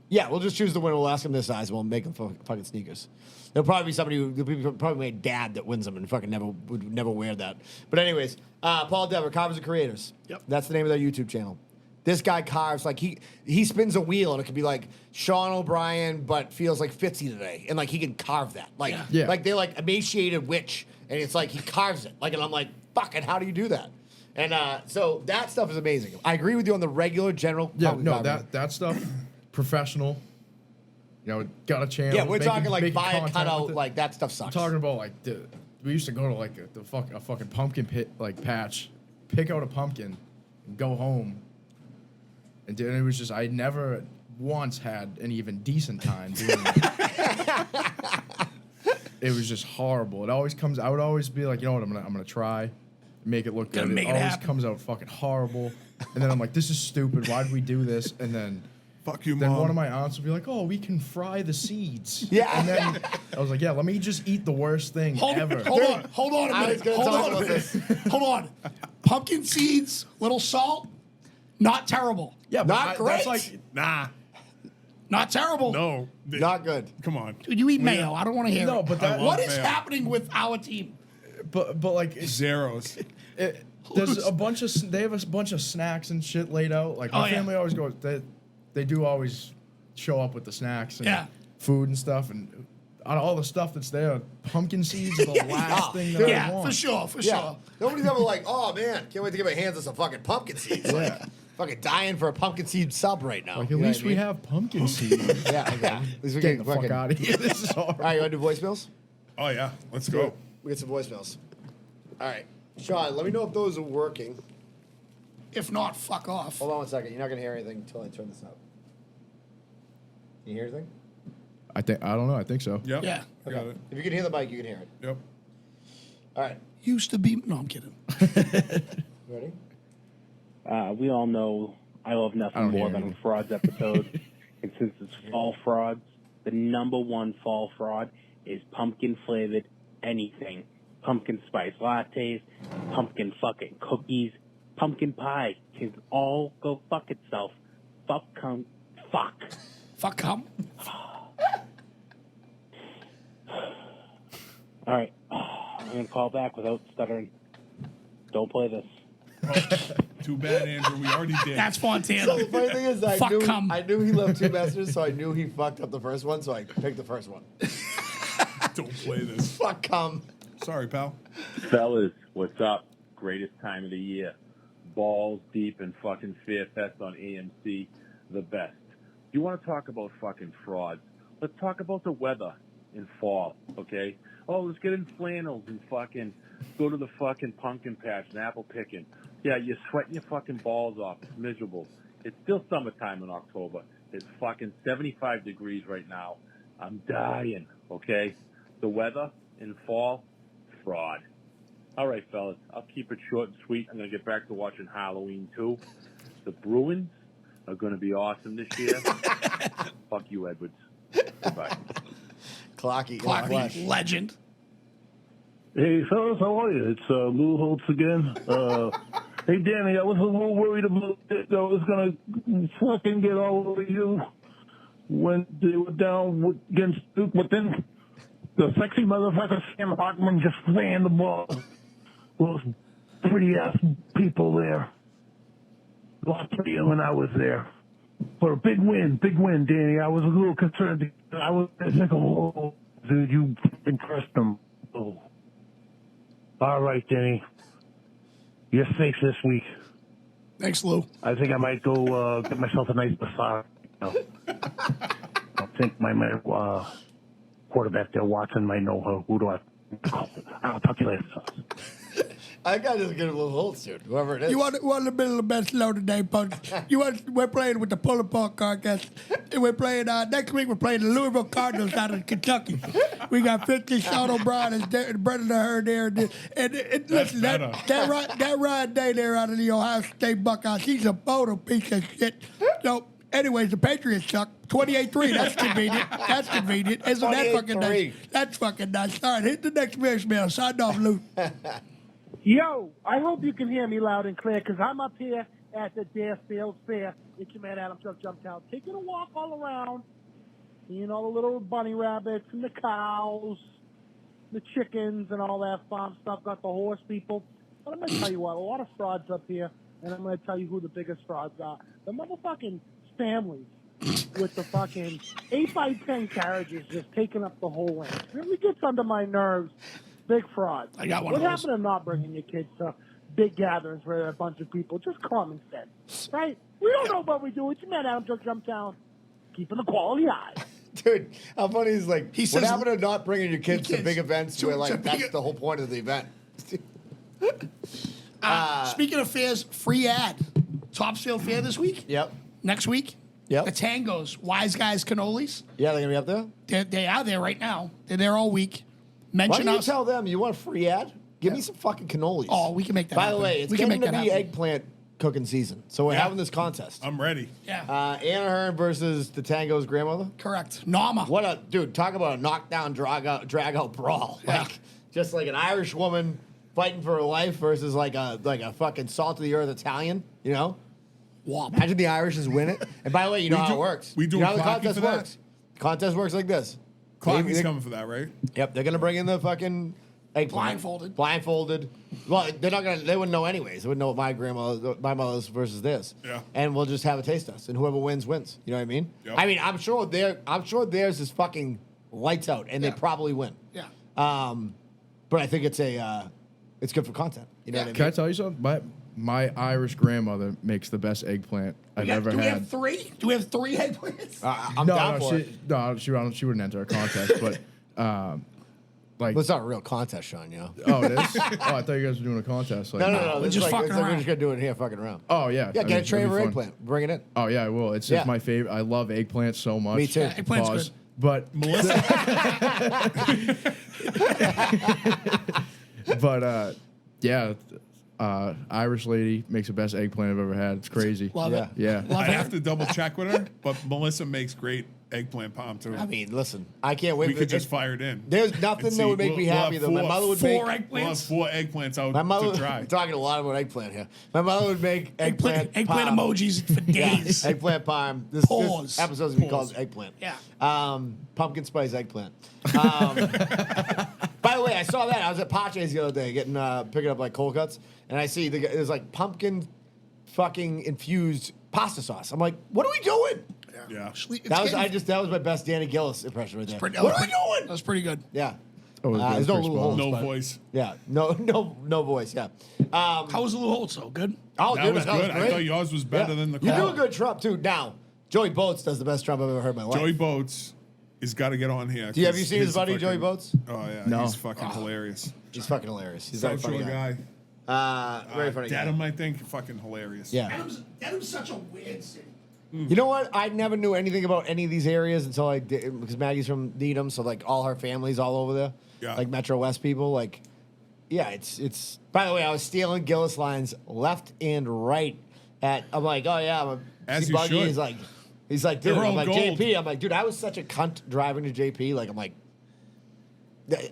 Yeah, we'll just choose the winner. We'll ask him this size and we'll make him fucking sneakers. There'll probably be somebody who, there'll be probably my dad that wins them and fucking would never wear that. But anyways, Paul Dever, Carvers and Creators. Yep. That's the name of their YouTube channel. This guy carves like he spins a wheel and it could be like Sean O'Brien, but feels like Fitzy today, and like he can carve that. Like Yeah. like they're like emaciated witch, and it's like he carves it. Like, and I'm like, fucking, how do you do that? And so that stuff is amazing. I agree with you on the regular general. Yeah. pumpkin No, carving. that stuff, professional. You know, got a channel. Yeah, we're talking like making buy a content cutout. with it. Like that stuff I'm sucks. talking about like we used to go to like a fucking pumpkin pit like patch, pick out a pumpkin, and go home. And it was just I never once had an even decent time doing it. It was just horrible. It always comes. I would always be like, you know what, I'm gonna try, make it look Gotta good. make it always happen. comes out fucking horrible. And then I'm like, this is stupid. Why did we do this? And then. Fuck you, Then Mom. one of my aunts would be like, "Oh, we can fry the seeds." Yeah. And then I was like, "Yeah, let me just eat the worst thing ever." Hold on a I was minute. gonna Hold talk on a about minute. Hold on. Pumpkin seeds, little salt, not terrible. Yeah, but Not great. That's like, Nah. Not terrible. No. Not good. Come on. Dude, you eat mayo. I don't want to hear No, it. but that- What I love is mayo. happening with our team? but like, Zeros. there's a bunch of they have a bunch of snacks and shit laid out. Like my Oh, yeah. family always goes, they do always show up with the snacks and Yeah. food and stuff, and out of all the stuff that's there, pumpkin seeds are the last thing that I Yeah, want. for sure, for Yeah. sure. Nobody's ever like, oh man, can't wait to get my hands on some fucking pumpkin seeds. Like, fucking dying for a pumpkin seed sub right now. Like You at know least what I we mean? have pumpkin seeds. Yeah, okay. At least we Get get the fuck fucking. out of here. This is all All right, you want to do voicemails? Oh, yeah. Let's go. We get some voicemails. All right, Sean, let me know if those are working. If not, fuck off. Hold on one second. You're not gonna hear anything until I turn this up. Can you hear anything? I don't know. I think so. Yep. Yeah. Got it. If you can hear the mic, you can hear it. Yep. All right, Used to be. No, I'm kidding. ready? We all know I love I nothing don't more hear than a anything. frauds episode. And since it's fall frauds, the #1 fall fraud is pumpkin flavored anything. Pumpkin spice lattes, pumpkin fucking cookies, pumpkin pie can all go fuck itself. Fuck. Fuck come. All right, I'm gonna call back without stuttering. Don't play this. Too bad, Andrew. We already did. That's The Fontana. funny thing is, Fuck cum. I knew he loved two messages, so I knew he fucked up the first one, so I picked the first one. Don't play this. Fuck cum. Sorry, pal. Fellas, what's up? Greatest time of the year. Balls deep and fucking Fear Fest on AMC. The best. You want to talk about fucking frauds? Let's talk about the weather in fall, okay? Oh, let's get in flannels and fucking go to the fucking pumpkin patch and apple picking. Yeah, you're sweating your fucking balls off. It's miserable. It's still summertime in October. It's fucking 75 degrees right now. I'm dying, okay? The weather in fall, fraud. All right, fellas, I'll keep it short and sweet. I'm going to get back to watching Halloween 2. The Bruins are going to be awesome this year. Fuck you, Edwards. Goodbye. Clocky. Clocky, legend. Hey, fellas, how are you? It's Lou Holtz again. Hey, Danny, I was a little worried about it. I was going to fucking get all over you when they were down against Duke, but then the sexy motherfucker Sam Hartman just ran the ball. Those pretty-ass people there. A lot prettier when I was there. For a big win, Danny. I was a little concerned. I was like, oh, dude, you impressed them. Oh. All right, Danny. You're safe this week. Thanks, Lou. I think I might go get myself a nice massage. I think my quarterback there, Watson, might know who do I call. I'll talk to you later. I got to get a little Holtz, dude. Whoever it is. You want the middle of the best low today, Punch? We're playing with the Puller Park Carcass. We're playing next week. We're playing the Louisville Cardinals out of Kentucky. We got 50 Sean O'Brien and Brendan Hurd there, and listen, that Ryan Day there out of the Ohio State Buckeyes, he's a photo piece of shit. So, anyways, the Patriots suck. 28-3. That's convenient. That's convenient. Isn't that fucking nice? That's fucking nice. All right, hit the next voicemail. Sign off, Lou. Yo, I hope you can hear me loud and clear because I'm up here at the Deerfield Fair. It's your man Adam Chuck Jumptown, taking a walk all around, seeing all the little bunny rabbits and the cows, the chickens and all that fun stuff. Got the horse people. But I'm going to tell you what, a lot of frauds up here, and I'm going to tell you who the biggest frauds are. The motherfucking families with the fucking 8x10 carriages just taking up the whole lane. It really gets under my nerves. Big fraud. I got one What of those. happened to not bringing your kids to big gatherings where there are a bunch of people? Just common sense, right? We don't know what we do. It's your man Adam Chuck Jumptown, keeping the quality high. Dude, how funny is like, He what says- happened to not bringing your kids to kids big events to- where, to like, big- that's the whole point of the event? Speaking of fairs, free ad. Topsail Fair this week. Yep. Next week. Yep. The Tangos, Wise Guys Cannolis. Yeah, they're going to be up there? They are there right now. They're there all week. Why Mention don't you us. tell them you want a free ad? Give me some fucking cannolis. Oh, we can make that By happen. the way, it's We can getting make to that be happen. eggplant cooking season. So we're Yeah. having this contest. I'm ready. Yeah. Anna Hearn versus the Tango's grandmother. Correct. Nama. What a dude! Talk about a knockdown, drag out brawl. Yeah. Like just like an Irish woman fighting for her life versus like a fucking salt of the earth Italian. You know, Wop. imagine the Irishes win it. And by the way, you know how do- it works. we you doing know how the Clocky contest for that? works. Contest works like this. Clocky's They- coming for that, right? Yep, they're gonna bring in the fucking eggplant. Blindfolded. Well, they're not gonna. They wouldn't know anyways. They wouldn't know what my mother's versus this. Yeah. And we'll just have a taste test, and whoever wins wins. You know what I mean? Yep. I mean, I'm sure theirs is fucking lights out, and Yeah. they probably win. Yeah. But I think it's it's good for content. You know what I Can I mean? tell you something? My Irish grandmother makes the best eggplant I've ever Do we had. have three? Do we have three eggplants? I'm down for it. She wouldn't enter a contest, but like, Well, it's not a real contest, Sean. You know? oh, it is. Oh, I thought you guys were doing a contest. Like, No. we're This just is like, fucking we're around. just gonna do it here, fucking around. Oh yeah. Yeah, I get mean, a tray it'd of be fun. eggplant. Bring it in. Oh yeah, I will. It's Yeah. just my favorite. I love eggplant so much. Me too. Yeah, eggplant's Pause. good. But Melissa, but yeah, Irish lady makes the best eggplant I've ever had. It's crazy. Love Yeah. it. Yeah. Love I it. have to double check with her, but Melissa makes great eggplant palm too. I mean, listen, I can't wait. we for could just fire it in. There's nothing and that would make we'll- me we'll happy have though. My four- mother would Four make. We'll have eggplants. 4 eggplants out My mother to dry. we're talking a lot about eggplant here. My mother would make eggplant Eggplant parm. emojis for days. Yeah, eggplant parm. This Pause. episode's gonna be Pause. called eggplant. Yeah. Pumpkin spice eggplant. By the way, I saw that. I was at Pache's the other day getting picking up like cold cuts, and I see there's like pumpkin fucking infused pasta sauce. I'm like, what are we doing? Yeah. That was my best Danny Gillis impression right there. Pretty- What are we doing? That was pretty good. Yeah. Oh, There's no Chris loopholes. Paul. No but- voice. Yeah. No voice. Yeah. How was the Lou Holtz though? Good. Oh, That dude, was good. I great. thought yours was better than the You do call. a good Trump too. Now, Joey Boats does the best Trump I've ever heard in my life. Joey Boats has got to get on here. Have you 'cause seen his buddy fucking- Joey Boats? Oh yeah, No. he's fucking hilarious. He's fucking hilarious. He's a very South funny Shore guy. guy. Very funny guy. Dedham, I think, fucking hilarious. Yeah. Dedham's such a weird city. You know what? I never knew anything about any of these areas until I did, because Maggie's from Needham, so like all her family's all over there. Yeah. Like Metro West people. Like, yeah, it's. By the way, I was stealing Gillis lines left and right. I'm like, oh yeah, I'm a As see you Buggy. should. He's like, dude. They're I'm all like gold. JP. I'm like, dude, I was such a cunt driving to JP. Like, I'm like,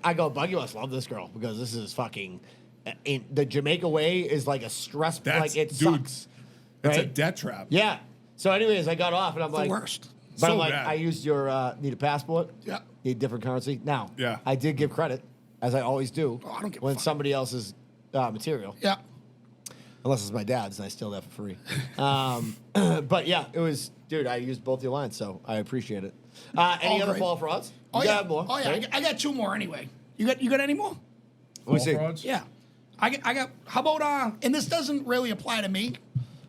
I go, Buggy must love this girl because this is fucking. The Jamaica way is like a stress. That's like it dude, sucks. It's a right? debt trap. Yeah. So, anyways, I got off and I'm The like, worst. but So I'm like, bad. I used your need a passport. Yeah. Need different currency. Now, Yeah. I did give credit, as I always do, Oh, I don't give a when fuck. somebody else's material, Yeah. unless it's my dad's, and I steal that for free. But yeah, it was, dude. I used both your lines, so I appreciate it. Any Oh, other great. fall frauds? Oh You yeah. got more? Oh yeah. right? I got 2 more anyway. You got any more? Let me Fall see. frauds? Yeah. I got. How about and this doesn't really apply to me,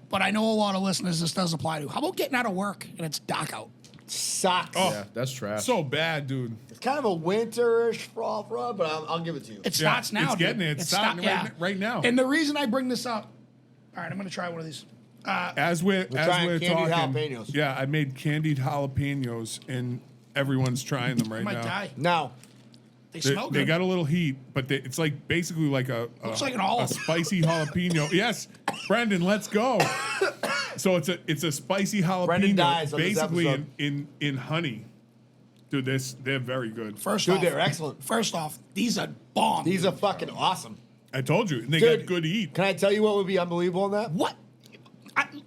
but I know a lot of listeners this does apply to. How about getting out of work and it's dark out? Sucks. Oh. Yeah, that's trash. So bad, dude. It's kind of a winterish fall fraud, but I'll give it to you. It Yeah, starts now. it's dude. getting it. It's starting right now. And the reason I bring this up, all right, I'm gonna try one of these. As we're trying candied talking, jalapenos. yeah, I made candied jalapenos, and everyone's trying them right I might now. die. Now, They They, smell they good. got a little heat, but it's like basically like a Looks like an olive. a spicy jalapeno. Yes, Brendan, let's go. So it's a spicy jalapeno, Brendan dies on this basically episode. in honey. Dude, they're very good. First dude, off, they're excellent. First off, these are bomb. These are fucking awesome. I told you, and they Dude, got good heat. Can I tell you what would be unbelievable in that? What?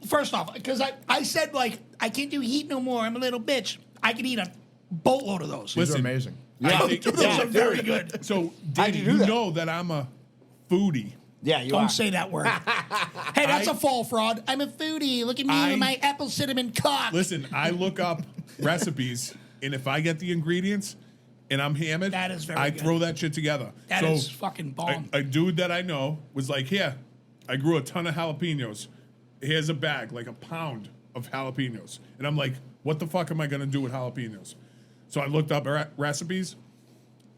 First off, because I said, like, I can't do heat no more. I'm a little bitch. I could eat a boatload of those. These Listen. are amazing. Yeah, Those yeah, are very dude. good. So, How'd Danny, you do you that? know that I'm a foodie. Yeah, you Don't are. say that word. Hey, that's a fall fraud. I'm a foodie. Look at me with my apple cinnamon cock. Listen, I look up recipes, and if I get the ingredients and I'm hammered, That is very I good. throw that shit together. That so is fucking bomb. a dude that I know was like, "Here, I grew a ton of jalapenos. Here's a bag, like a pound of jalapenos." And I'm like, "What the fuck am I gonna do with jalapenos?" So I looked up recipes,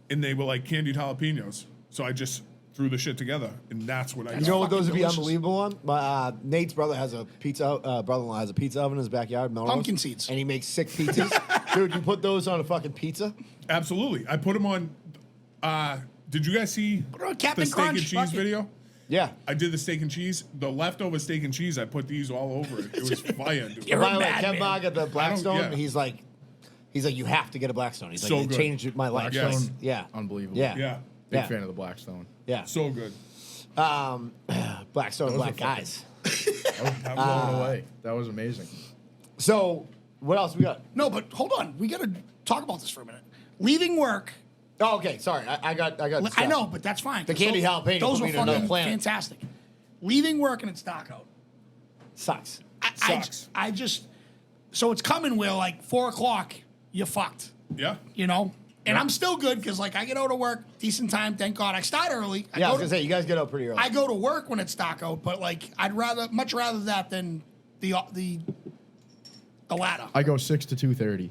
and they were like candied jalapenos. So I just threw the shit together, and that's what I. You got. know what those fucking would be delicious. unbelievable on? My Nate's brother has a pizza. Brother-in-law has a pizza oven in his backyard. Melrose, Pumpkin seeds. and he makes 6 pizzas. Dude, you put those on a fucking pizza. Absolutely, I put them on. Did you guys see Put it on Captain the steak Crunch, and cheese fuck it. video? Yeah. I did the steak and cheese. The leftover steak and cheese, I put these all over it. It was fire, dude. You're By a the way, madman. Kev Mogg at the Blackstone, yeah. he's like, you have to get a Blackstone. He's like, So it good. changed my life. Yes. Like, yeah. Unbelievable. Yeah. Yeah, Big Yeah. fan of the Blackstone. Yeah. so good. Blackstone, Those black are fucking- guys. I'm blown away. That was amazing. So, what else we got? No, but hold on. We got to talk about this for a minute. Leaving work. Oh, okay. Sorry. I got. I know, but that's fine. The candy jalapeno Those put were me in another fucking planet. fantastic. Leaving work and it's dark out. Sucks. Sucks. I just. So it's coming where like 4 o'clock, you're fucked. Yeah. You know? And Yeah. I'm still good because like I get out of work, decent time, thank God. I start early. Yeah, I was go gonna say you guys get up pretty early. I go to work when it's dark out, but like I'd much rather that than the ladder. I go 6 to 2:30.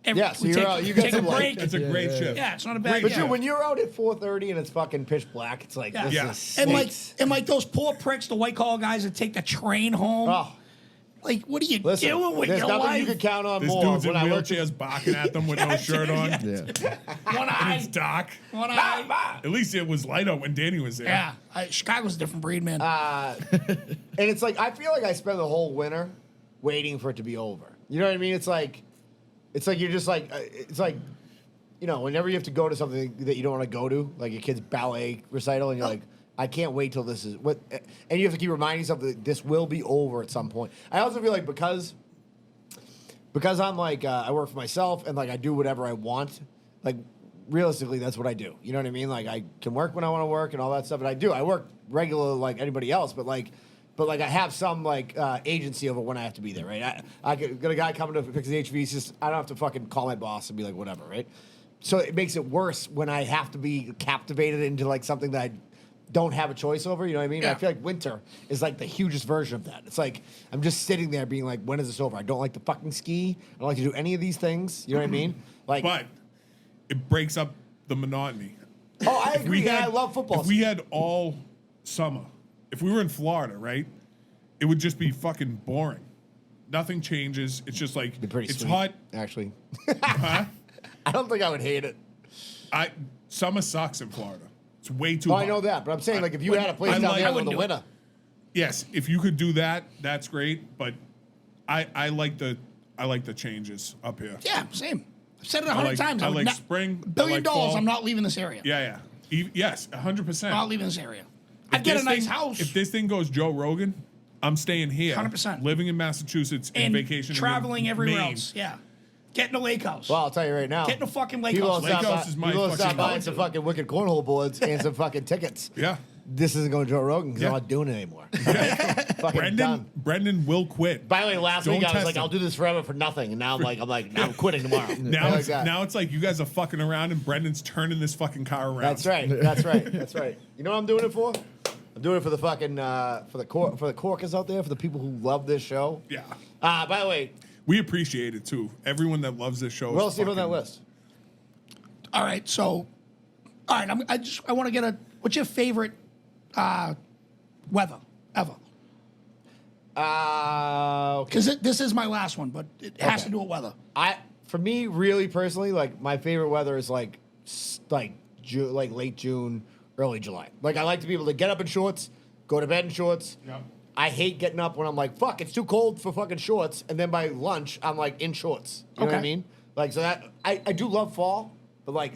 And Yeah, so we you're take, out- you got take a some, like- break. It's a great shift. Yeah, it's not a bad. but yeah. dude, when you're out at 4:30 and it's fucking pitch black, it's like Yeah. this Yeah. is and snakes. like those poor pricks, the white collar guys that take the train home. Oh, Like, what are you Listen, doing with there's your nothing life? you can count on This more. dude's in When I worked wheelchairs barking at them with no shirt on. Yeah. One And it's eye. dark. One eye. At least it was light out when Danny was there. Yeah. Chicago's a different breed, man. and it's like I feel like I spend the whole winter waiting for it to be over. You know what I mean? It's like you're just like it's like, you know, whenever you have to go to something that you don't want to go to, like your kid's ballet recital, and you're like, I can't wait till this is what, and you have to keep reminding yourself that this will be over at some point. I also feel like because I'm like I work for myself and like I do whatever I want, like realistically that's what I do. You know what I mean? Like I can work when I want to work and all that stuff, and I work regular like anybody else, but like I have some like agency over when I have to be there, right? I got a guy coming to fix the HVAC system. I don't have to fucking call my boss and be like whatever, right? So it makes it worse when I have to be captivated into like something that I don't have a choice over. You know what I mean? Yeah. I feel like winter is like the hugest version of that. It's like I'm just sitting there being like, when is this over? I don't like to fucking ski. I don't like to do any of these things. You know what I mean? Like, But it breaks up the monotony. oh, I If we agree. And had- I love football. If we had all summer, if we were in Florida, right, it would just be fucking boring. Nothing changes. It's just like It'd be pretty it's sweet, hot. actually. Huh? I don't think I would hate it. Summer sucks in Florida. It's way too Oh, hot. I know that, but I'm saying like if you had a place I down like- there I in the wouldn't do it. winter. Yes, if you could do that, that's great. But I like the changes up here. yeah, same. I've said it I 100 like- times. I would like not- spring, I $1 billion, like fall. I'm not leaving this area. Yeah. Yes, 100%. I'm not leaving this area. I'd get a nice house. If this thing goes Joe Rogan, I'm staying here. 100%. Living in Massachusetts and vacation traveling everywhere Maine. else. Yeah. Getting a lake house. Well, I'll tell you right now. Getting a fucking lake People house. will stop Lake by- House is my people will stop fucking buying go-to. some fucking wicked cornhole boards and some fucking tickets. Yeah. This isn't going to Joe Rogan because Yeah. I'm not doing it anymore. Fucking done. Brendan will quit. By the way, last Don't week I was test like, him. I'll do this forever for nothing, and now I'm quitting tomorrow. Now, Like it's, that. now it's like you guys are fucking around and Brendan's turning this fucking car around. That's right. That's right. That's right. You know what I'm doing it for? I'm doing it for the fucking for the corkers out there, for the people who love this show. Yeah. By the way, We appreciate it too. Everyone that loves this show. what else do you have on that list? All right, so, all right, I want to get what's your favorite weather ever? Okay. Because this is my last one, but it has Okay. to do with weather. For me, really personally, like my favorite weather is like late June, early July. Like I like to be able to get up in shorts, go to bed in shorts. Yep. I hate getting up when I'm like, fuck, it's too cold for fucking shorts, and then by lunch I'm like in shorts. You know what I Okay. mean? Like so that I do love fall, but like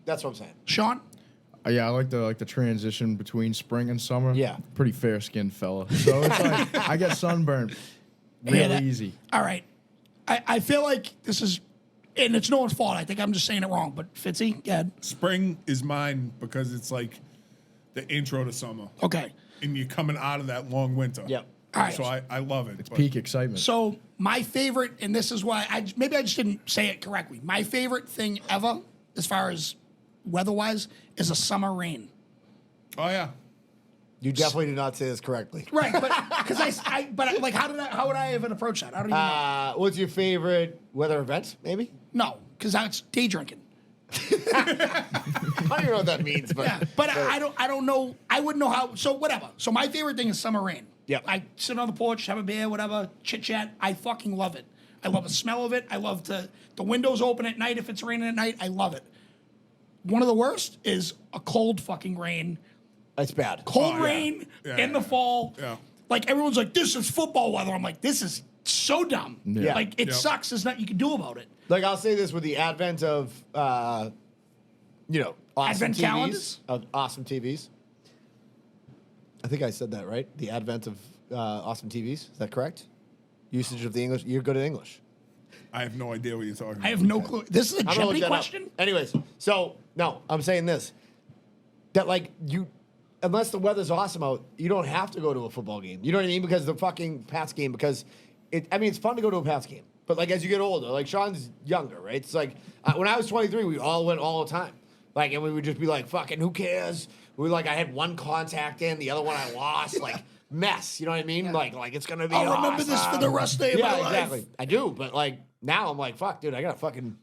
that's what I'm saying. Sean? Yeah, I like the transition between spring and summer. Yeah. Pretty fair skinned fella. So it's like I get sunburned Hear real that? easy. All right. I feel like this is, and it's no one's fault. I think I'm just saying it wrong, but Fitzy, go ahead. Spring is mine because it's like the intro to summer. Okay. And you're coming out of that long winter. Yep. All right. So I love it. but- Peak excitement. So my favorite, and this is why maybe I just didn't say it correctly. My favorite thing ever, as far as weather-wise, is a summer rain. Oh yeah. You definitely did not say this correctly. Right, but because like how would I even approach that? I don't even know. What's your favorite weather event? Maybe. No, because that's day drinking. I don't even know what that means, but Yeah, but I don't know. I wouldn't know how. So whatever. So my favorite thing is summer rain. Yep. I sit on the porch, have a beer, whatever, chit chat. I fucking love it. I love the smell of it. I love the windows open at night if it's raining at night. I love it. One of the worst is a cold fucking rain. It's bad. Cold Oh, yeah. rain Yeah, in the yeah. fall. Yeah. Like everyone's like, this is football weather. I'm like, this is so dumb. Yeah. Like it Yeah. sucks. There's nothing you can do about it. Like I'll say this with the advent of, awesome Advent TVs, calendars? of awesome TVs. I think I said that right. The advent of awesome TVs. Is that correct? Usage of the English. You're good at English. I have no idea what you're talking about. I have no clue. This is a I'm gonna look Jeopardy that up. question. Anyways, so no, I'm saying this. That like you, unless the weather's awesome out, you don't have to go to a football game. You know what I mean? Because the fucking Pats game. Because it's fun to go to a Pats game. But like as you get older, like Sean's younger, right? It's like when I was 23, we all went all the time. Like, and we would just be like, fucking, who cares? I had one contact in, the other one I lost. Like mess. You know what I mean? Like it's gonna be. I'll remember this for the rest of my life. Exactly. I do, but like now I'm like, fuck, dude, I got a fucking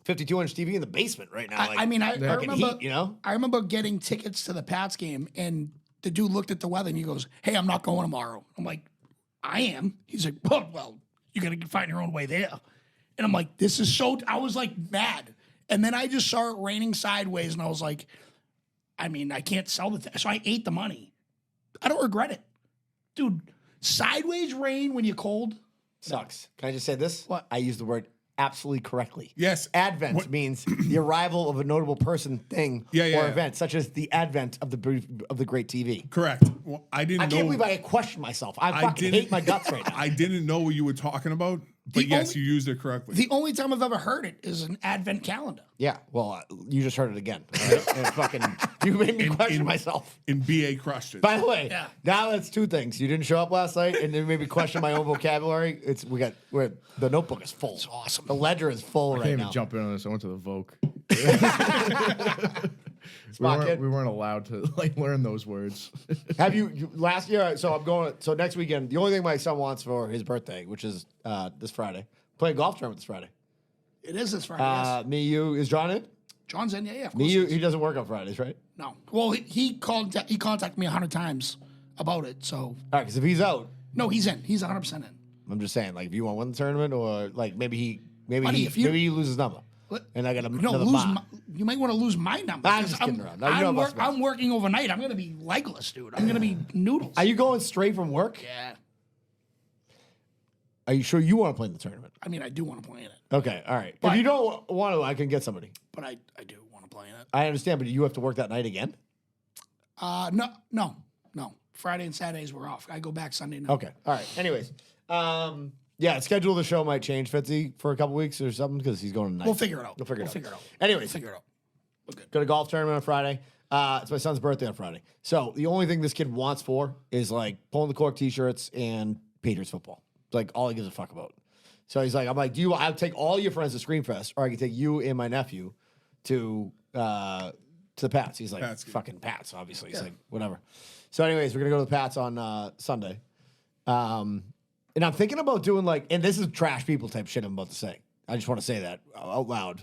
52-inch TV in the basement right now. Like, I fucking remember. heat, you know? I remember getting tickets to the Pats game, and the dude looked at the weather and he goes, "Hey, I'm not going tomorrow." I'm like, I am. He's like, well, you got to find your own way there. And I'm like, this is so, I was like mad. And then I just saw it raining sideways and I was like, I mean, I can't sell the thing. So I ate the money. I don't regret it. Dude, sideways rain when you're cold. Sucks. Can I just say this? What? I use the word absolutely correctly. Yes. Advent What- means the arrival of a notable person, thing, Yeah, yeah, or yeah. event, such as the advent of the great TV. Correct. Well, I didn't I know. can't believe I question myself. I fucking didn't- hate my guts right now. I didn't know what you were talking about, but The yes, only- you used it correctly. The only time I've ever heard it is an advent calendar. Yeah, well, you just heard it again. all right? And fucking, you made me question myself. And BA crushed it. By the way, Yeah. now that's two things. You didn't show up last night, and it made me question my own vocabulary. The notebook is full. It's awesome. The ledger is full I right can't now. even jump in on this. I went to the Vogue. Smart kid. We weren't allowed to like learn those words. Have last year? So I'm going. So next weekend, the only thing my son wants for his birthday, which is this Friday, playing golf tournament this Friday. It is this Friday. Yes. Me, you, is John in? John's in, yeah, of course. Me, he you, is. he doesn't work on Fridays, right? No. Well, he contacted me 100 times about it. So All right, because if he's out, no, he's in. He's 100% in. I'm just saying, like, if you want to win the tournament, or like maybe he Buddy, if you- loses his number, What? and I got No, another lose. bar. You might want to lose my number. I'm 'cause just kidding around. No, you know about sports. I'm working overnight. I'm gonna be legless, dude. I'm gonna be noodles. Are you going straight from work? Yeah. Are you sure you want to play in the tournament? I mean, I do want to play in it, Okay, all right. But- if you don't want to, I can get somebody. but I do want to play in it. I understand, but you have to work that night again. No. Friday and Saturdays we're off. I go back Sunday night. Okay, all right. Anyways, yeah, schedule of the show might change, Fitzy, for a couple weeks or something because he's going tonight. We'll figure it out. We'll figure it out. out. Anyways, Figure it out. We're good. go to golf tournament on Friday. It's my son's birthday on Friday. So the only thing this kid wants for is like pulling the cork t-shirts and Patriots football. It's like all he gives a fuck about. So he's like, I'm like, I'll take all your friends to Screamfest, or I can take you and my nephew to the Pats. He's like, Pats game. fucking Pats, obviously. He's like, whatever. So anyways, we're gonna go to the Pats on Sunday. And I'm thinking about doing like, and this is trash people type shit I'm about to say. I just want to say that out loud.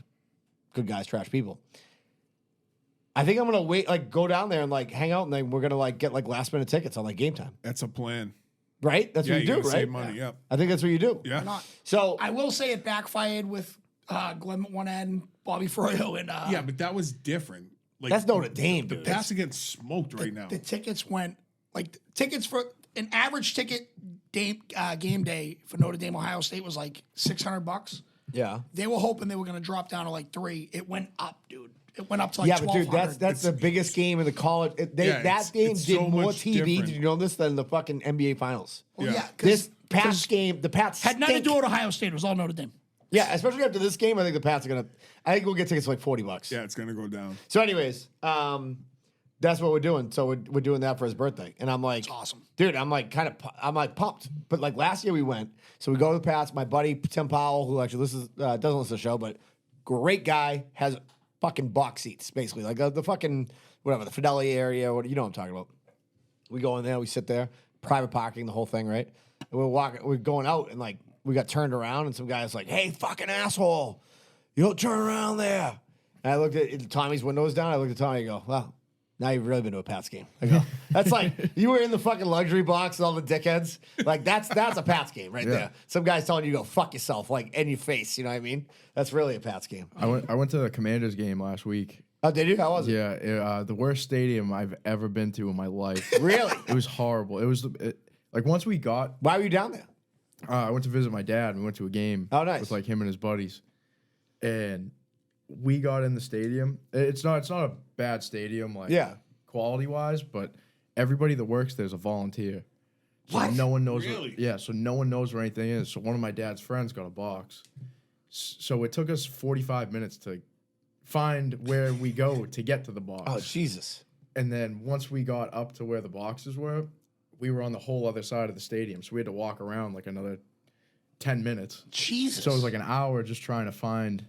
Good guys, trash people. I think I'm gonna wait, like go down there and like hang out, and then we're gonna like get like last minute tickets on like game time. That's a plan. Right? That's Yeah, what you you do, gotta right? save money, yep. I think that's what you do. Yeah. Not. So I will say it backfired with Glenn at one end, Bobby Froyo, and Yeah, but that was different. Like that's Notre Dame, the dude. Pats are getting smoked right now. the tickets went like tickets for an average ticket game day for Notre Dame Ohio State was like $600. Yeah. They were hoping they were going to drop down to like $3. It went up, dude. It went up to like Yeah, but dude, $1,200. that's the biggest game in the college. That game it's did so more much TV. different. Did you know this than the fucking NBA Finals? Well, yeah, This 'cause Pats game, the Pats had nothing to stink. do with Ohio State. It was all Notre Dame. Yeah, especially after this game, I think the Pats are gonna. I think we'll get tickets for like $40. Yeah, it's gonna go down. So, anyways, that's what we're doing. So we're doing that for his birthday, and I'm like, awesome. dude. I'm like I'm like pumped. But like last year we went, so we go to the Pats. My buddy Tim Powell, who actually doesn't listen to the show, but great guy, has fucking box seats basically, like the fucking whatever the Fidelity area. What you know what I'm talking about? We go in there, we sit there, private parking, the whole thing, right? And we're going out, and like we got turned around, and some guy's like, "Hey, fucking asshole, you don't turn around there." And I looked at Tommy's windows down. I looked at Tommy and go, "Well, now you've really been to a Pats game." I go, "That's like you were in the fucking luxury box with all the dickheads. Like that's a Pats game right there. Some guy's telling you to go fuck yourself, like in your face. You know what I mean? That's really a Pats game." I went to the Commanders game last week. Oh, did you? How was it? Yeah, the worst stadium I've ever been to in my life. Really? It was horrible. It was like once we got. Why were you down there? I went to visit my dad. We went to a game. Oh, nice. With like him and his buddies, and we got in the stadium. It's not a bad stadium, like quality wise, but everybody that works there's a volunteer. So What? no one knows. Really? So no one knows where anything is. So one of my dad's friends got a box. So it took us 45 minutes to find where we go to get to the box. Oh, Jesus. And then once we got up to where the boxes were, we were on the whole other side of the stadium. So we had to walk around like another 10 minutes. Jesus. So it was like an hour just trying to find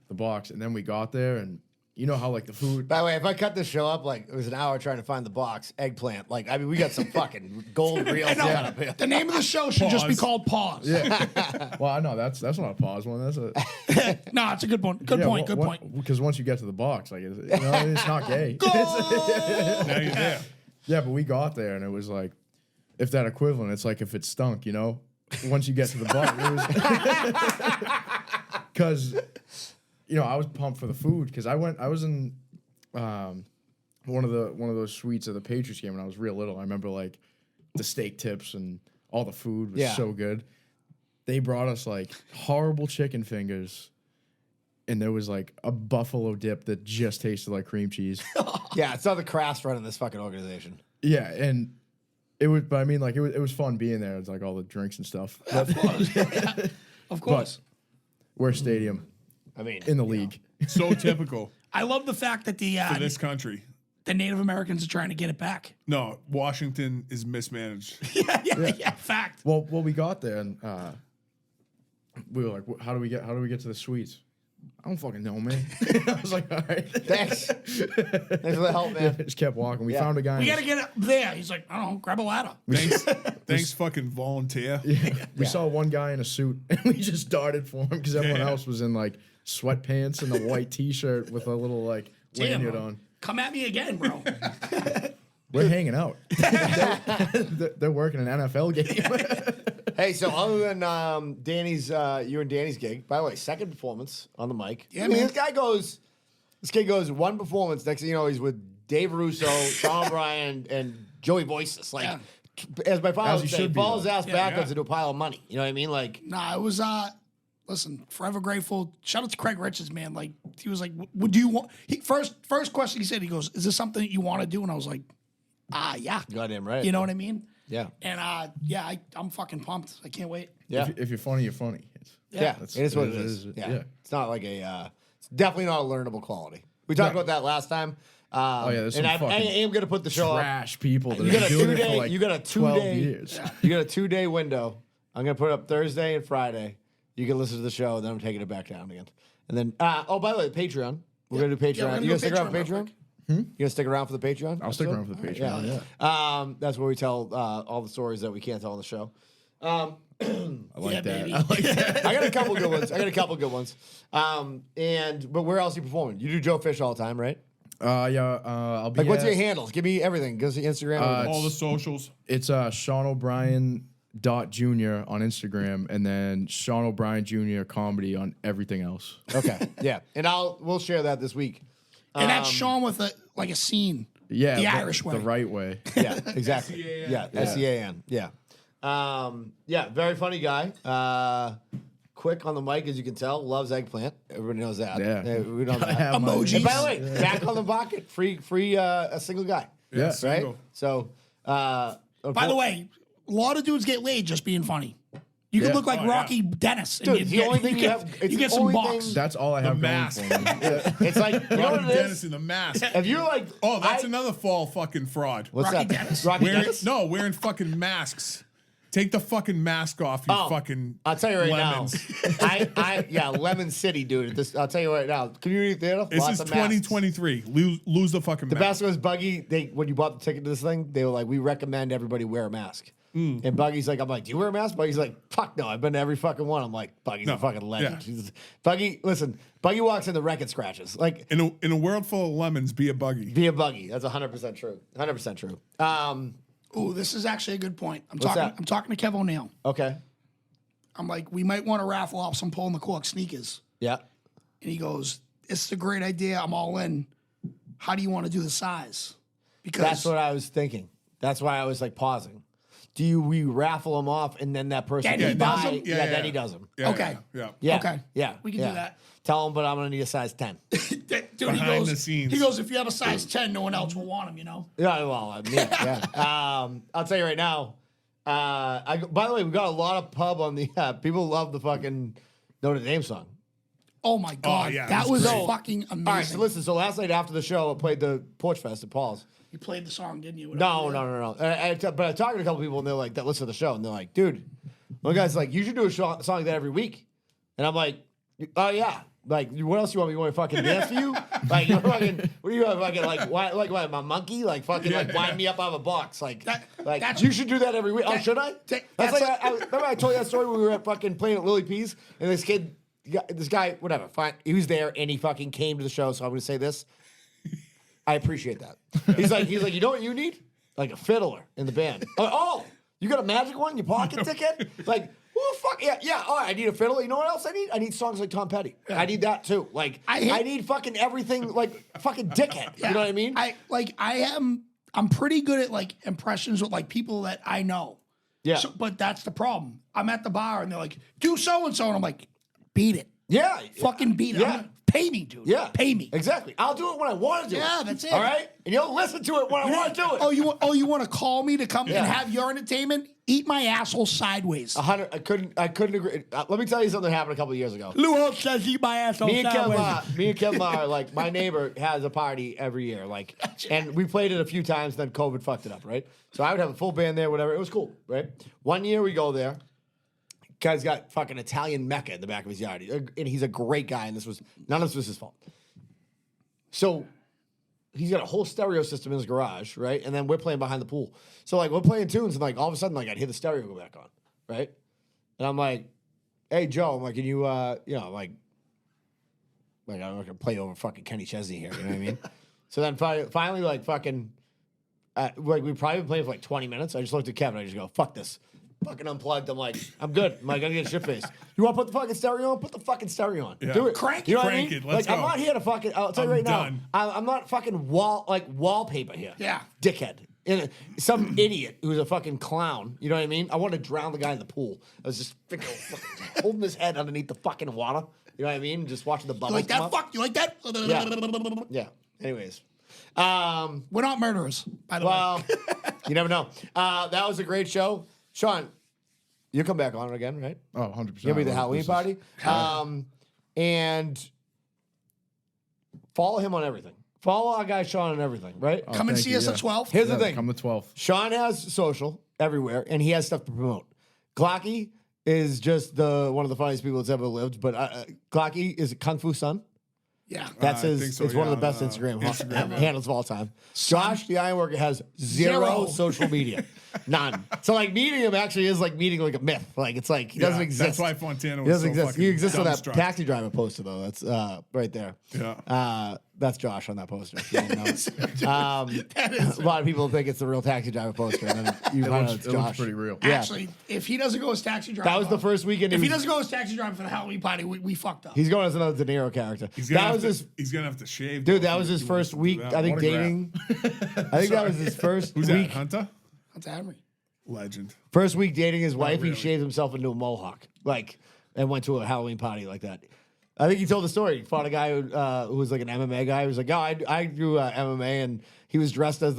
the box. And then we got there, and you know how like the food. By the way, if I cut this show up, like it was an hour trying to find the box, eggplant. Like, I mean, we got some fucking gold reels No, set up here. the name of the show should just be Pause. called Pause. Well, I know that's not a pause one. That's a No, it's a good one. Good point. Good point. Because once you get to the box, like it's not gay. Now you're there. Yeah, but we got there, and it was like if that equivalent, it's like if it stunk, you know, once you get to the bar, because you know I was pumped for the food because I was in one of those suites of the Patriots game when I was real little. I remember like the steak tips and all the food was so good. They brought us like horrible chicken fingers, and there was like a buffalo dip that just tasted like cream cheese. Yeah, it's not the craft running this fucking organization. Yeah, and it was, but I mean, like it was fun being there. It's like all the drinks and stuff. Of course. Of course. We're a stadium. I mean, in the league. So typical I love the fact that for this country. the Native Americans are trying to get it back. No, Washington is mismanaged. Yeah. Fact. Well, we got there and we were like, how do we get to the suites? I don't fucking know, man. I was like, all right. thanks. Thanks for the help, man. Just kept walking. We found a guy. We got to get up there. He's like, I don't know, grab a ladder. Thanks, fucking volunteer. We saw one guy in a suit and we just darted for him because everyone else was in like sweatpants and a white T-shirt with a little like lanyard bro. on. Come at me again, bro. We're hanging out. They're working an NFL game. Hey, so other than Danny's, you and Danny's gig, by the way, second performance on the mic. Yeah, I mean, man. this kid goes one performance. Next thing you know, he's with Dave Russo, Sean O'Brien, and Joey Voices. Like, as my father As would he say, should be, fall his though. ass backwards into a pile of money. You know what I mean? Like, Nah, it was listen, forever grateful. Shout out to Craig Richards, man. Like he was like, would you want first question he said, he goes, is this something that you want to do? And I was like, yeah. goddamn right. You know what I mean? Yeah. And I'm fucking pumped. I can't wait. Yeah. If you're funny, you're funny. Yeah, That's- it is what it it is, is. yeah. Yeah. It's not like it's definitely not a learnable quality. We talked about that last time. there's and some I fucking am going to put the show up. Trash people that You have got a been doing it 2-day. for like You got a 12 2-day. years. You got a 2-day window. I'm going to put it up Thursday and Friday. You can listen to the show, then I'm taking it back down again. And then, by the way, Patreon. We're going to do Patreon. Yeah, we're gonna You do going to stick around for Patreon real Patreon? You going to stick around for the Patreon? I'll stick episode? around for the Patreon. Yeah. That's where we tell all the stories that we can't tell on the show. I like Yeah, that. baby. I like that. I got a couple good ones. But where else are you performing? You do Joe Fish all the time, right? I'll be Like, what's at- your handles? Give me everything. Give us the Instagram. everything. All the socials. It's Sean O'Brien .jr. on Instagram, and then Sean O'Brien Jr. comedy on everything else. Okay, yeah, and we'll share that this week. And that's Sean with a scene. Yeah, The Irish way. the right way. Yeah, exactly. S-E-A-N. Yeah, S-E-A-N. Yeah. Very funny guy. Quick on the mic, as you can tell. Loves eggplant. Everybody knows that. Yeah. We know that. have my- Emojis. And by the way, back on the bucket, free a single guy. Yeah. Right. Single. So. By the way, a lot of dudes get laid just being funny. You could Yeah. look like Oh, yeah. Rocky Dennis. And Dude, you the get, only thing you you get, have- it's you get the some only box. thing- That's all I have going mask. for me. Yeah. it's like, you know Rocky what it Dennis is? in the mask. If you're like, Oh, that's another fall fucking fraud. What's Rocky that? Dennis? Rocky Wearing, Dennis? no, wearing fucking masks. Take the fucking mask off, you fucking I'll tell you right lemons. now. Lemon City, dude. I'll tell you right now. Community theater. This lots is of masks. 2023. Lose the fucking The mask. best was Buggy. When you bought the ticket to this thing, they were like, "We recommend everybody wear a mask." And Buggy's like, "I'm like, do you wear a mask?" Buggy's like, "Fuck no, I've been to every fucking one." I'm like, "Buggy's a No, fucking legend." yeah. Jesus. Buggy, listen, Buggy walks in the record scratches. Like, In a world full of lemons, be a buggy. be a Buggy. That's 100% true. 100% true. Ooh, this is actually a good point. I'm What's talking. that? I'm talking to Kev O'Neill. Okay. I'm like, we might want to raffle off some pulling the cork sneakers. Yeah. And he goes, "This is a great idea. I'm all in. How do you want to do the size?" Because That's what I was thinking. That's why I was like pausing. We raffle them off and then that person Then can he does buy? them? Yeah, then he does them. Yeah, Okay. Yeah. Yeah. Okay. Yeah. We can do that. Tell him, but I'm gonna need a size 10. Dude, Behind he goes, the scenes. He goes, if you have a size 10, no one else will want him. You know. Yeah, well, I mean, yeah. I'll tell you right now. By the way, we got a lot of pub on the. People love the fucking Notre Dame song. Oh my god, yeah, that it was was great. fucking amazing. All right, so listen. So last night after the show, I played the Porch Fest at Paul's. You played the song, didn't you? No. But I talked to a couple people and they're like, that listen to the show, and they're like, dude, one guy's like, you should do a song like that every week, and I'm like, oh yeah. Like, what else you want me? You want me to fucking dance for you? Like, you're fucking, what are you fucking like? Why, like, what, my monkey? Like, fucking, like, wind me up out of a box? Like, that's- you should do that every week. Oh, should I? That's that's like, remember I told you that story when we were at fucking playing at Lily Peas, and this guy, whatever, fine, he was there, and he fucking came to the show. So I'm gonna say this. I appreciate that. He's like, you know what you need? Like a fiddler in the band. Oh, You got a magic one in your pocket, dickhead? Like, who the fuck? Yeah. All right, I need a fiddle. You know what else I need? I need songs like Tom Petty. I need that too. Like, I need fucking everything like fucking dickhead. You know what I mean? I'm pretty good at like impressions with like people that I know. Yeah. So, but that's the problem. I'm at the bar and they're like, do so and so. And I'm like, beat it. Yeah. Fucking beat it. Yeah. Pay me, dude. Yeah. Pay me. Exactly. I'll do it when I want to do it. Yeah, that's it. All right? And you'll listen to it when I want to do it. You want to call me to come Yeah. and have your entertainment? Eat my asshole sideways. 100. I couldn't agree. Let me tell you something that happened a couple of years ago. Lou Holtz says eat my asshole Me and sideways. Kim are like, my neighbor has a party every year, like, and we played it a few times. Then COVID fucked it up, right? So I would have a full band there, whatever. It was cool, right? One year we go there. Guy's got fucking Italian Mecca in the back of his yard, and he's a great guy. And none of this was his fault. So he's got a whole stereo system in his garage, right? And then we're playing behind the pool. So like we're playing tunes, and like all of a sudden, like I'd hear the stereo go back on, right? And I'm like, "Hey Joe, I'm like, can you, like I'm not gonna play over fucking Kenny Chesney here, you know what I mean?" So then finally, like fucking, like we probably been playing for like 20 minutes. I just looked at Kevin. I just go, "Fuck this." Fucking unplugged. I'm like, I'm good. I'm like, I'm gonna get shit faced. You want to put the fucking stereo on? Put the fucking stereo on. Yeah. Do it. Crank You know what I Crank mean? it. Let's like, I'm go. not here to fucking. I'll tell you I'm right done. now. I'm not fucking wallpaper here. Yeah. Dickhead. And some idiot who's a fucking clown. You know what I mean? I want to drown the guy in the pool. I was just fucking holding his head underneath the fucking water. You know what I mean? Just watching the You bubbles like come that? up. Fuck. You like that? Yeah. Anyways. We're not murderers, by the way. Well, you never know. That was a great show. Sean, you come back on again, right? Oh, 100%. You'll be the Halloween party. And follow him on everything. Follow our guy Sean on everything, right? Come and thank see you, us yeah. at 12. Here's the thing. Come the 12th. Sean has social everywhere, and he has stuff to promote. Glocky is just one of the funniest people that's ever lived. But Glocky is Kung Fu Son. Yeah. That's I his. think so, It's one of yeah, the best Instagram handles of all time. Josh, the Ironworker, has zero social media, none. So like meeting him actually is like meeting like a myth. Like it's like he doesn't exist. That's why Fontana was He doesn't so exist. fucking He exists on that dumbstruck. taxi driver poster though. That's right there. Yeah. That's Josh on that poster. if you didn't know. A lot of people think it's the real taxi driver poster, and then you find out it's It looks Josh. pretty real. Yeah. Actually, if he doesn't go as taxi driver, That was the first weekend. If he doesn't go as taxi driver for the Halloween party, we fucked up. He's going as another De Niro character. He's gonna That have was to, his he's gonna have to shave. dude. though, That if was his he first wants to do week. that. I think What a dating. I think that was his first Who's week. that? Hunter? That's Henry. Legend. First week dating his wife, really. he shaved himself into a mohawk, like, and went to a Halloween party like that. I think he told the story. He fought a guy who was like an MMA guy. He was like, "Oh, I do MMA," and he was dressed as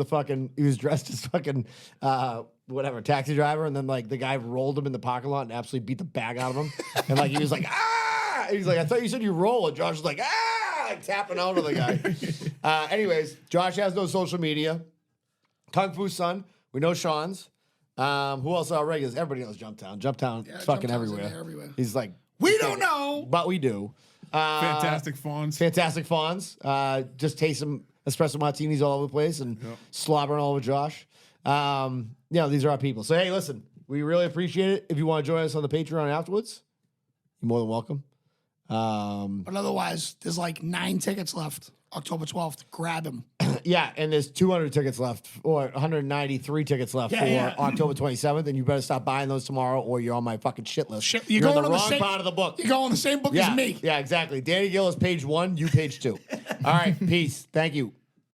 whatever taxi driver, and then like the guy rolled him in the parking lot and absolutely beat the bag out of him, and like he was like, "Ah!" And he's like, "I thought you said you roll," and Josh was like, "Ah!" like, tapping out of the guy. Anyways, Josh has no social media. Kung Fu Son. We know Sean's. Who else are regulars? Everybody knows Jumptown. Jumptown is fucking Jumptown's in everywhere. there everywhere. He's like, We don't know. but we do. Fantastic Fawns. Fantastic Fawns. Just taste some espresso martinis all over the place and slobbering all over Josh. These are our people. So, hey, listen, we really appreciate it. If you want to join us on the Patreon afterwards, you're more than welcome. But otherwise, there's like 9 tickets left. October 12th. Grab him. Yeah, and there's 200 tickets left, or 193 tickets left for October 27th, and you better stop buying those tomorrow, or you're on my fucking shit list. You're on going the on the wrong same- part of the book. You go on the same book as me. Yeah, exactly. Danny Gill is page 1, you page 2. All right, peace. Thank you.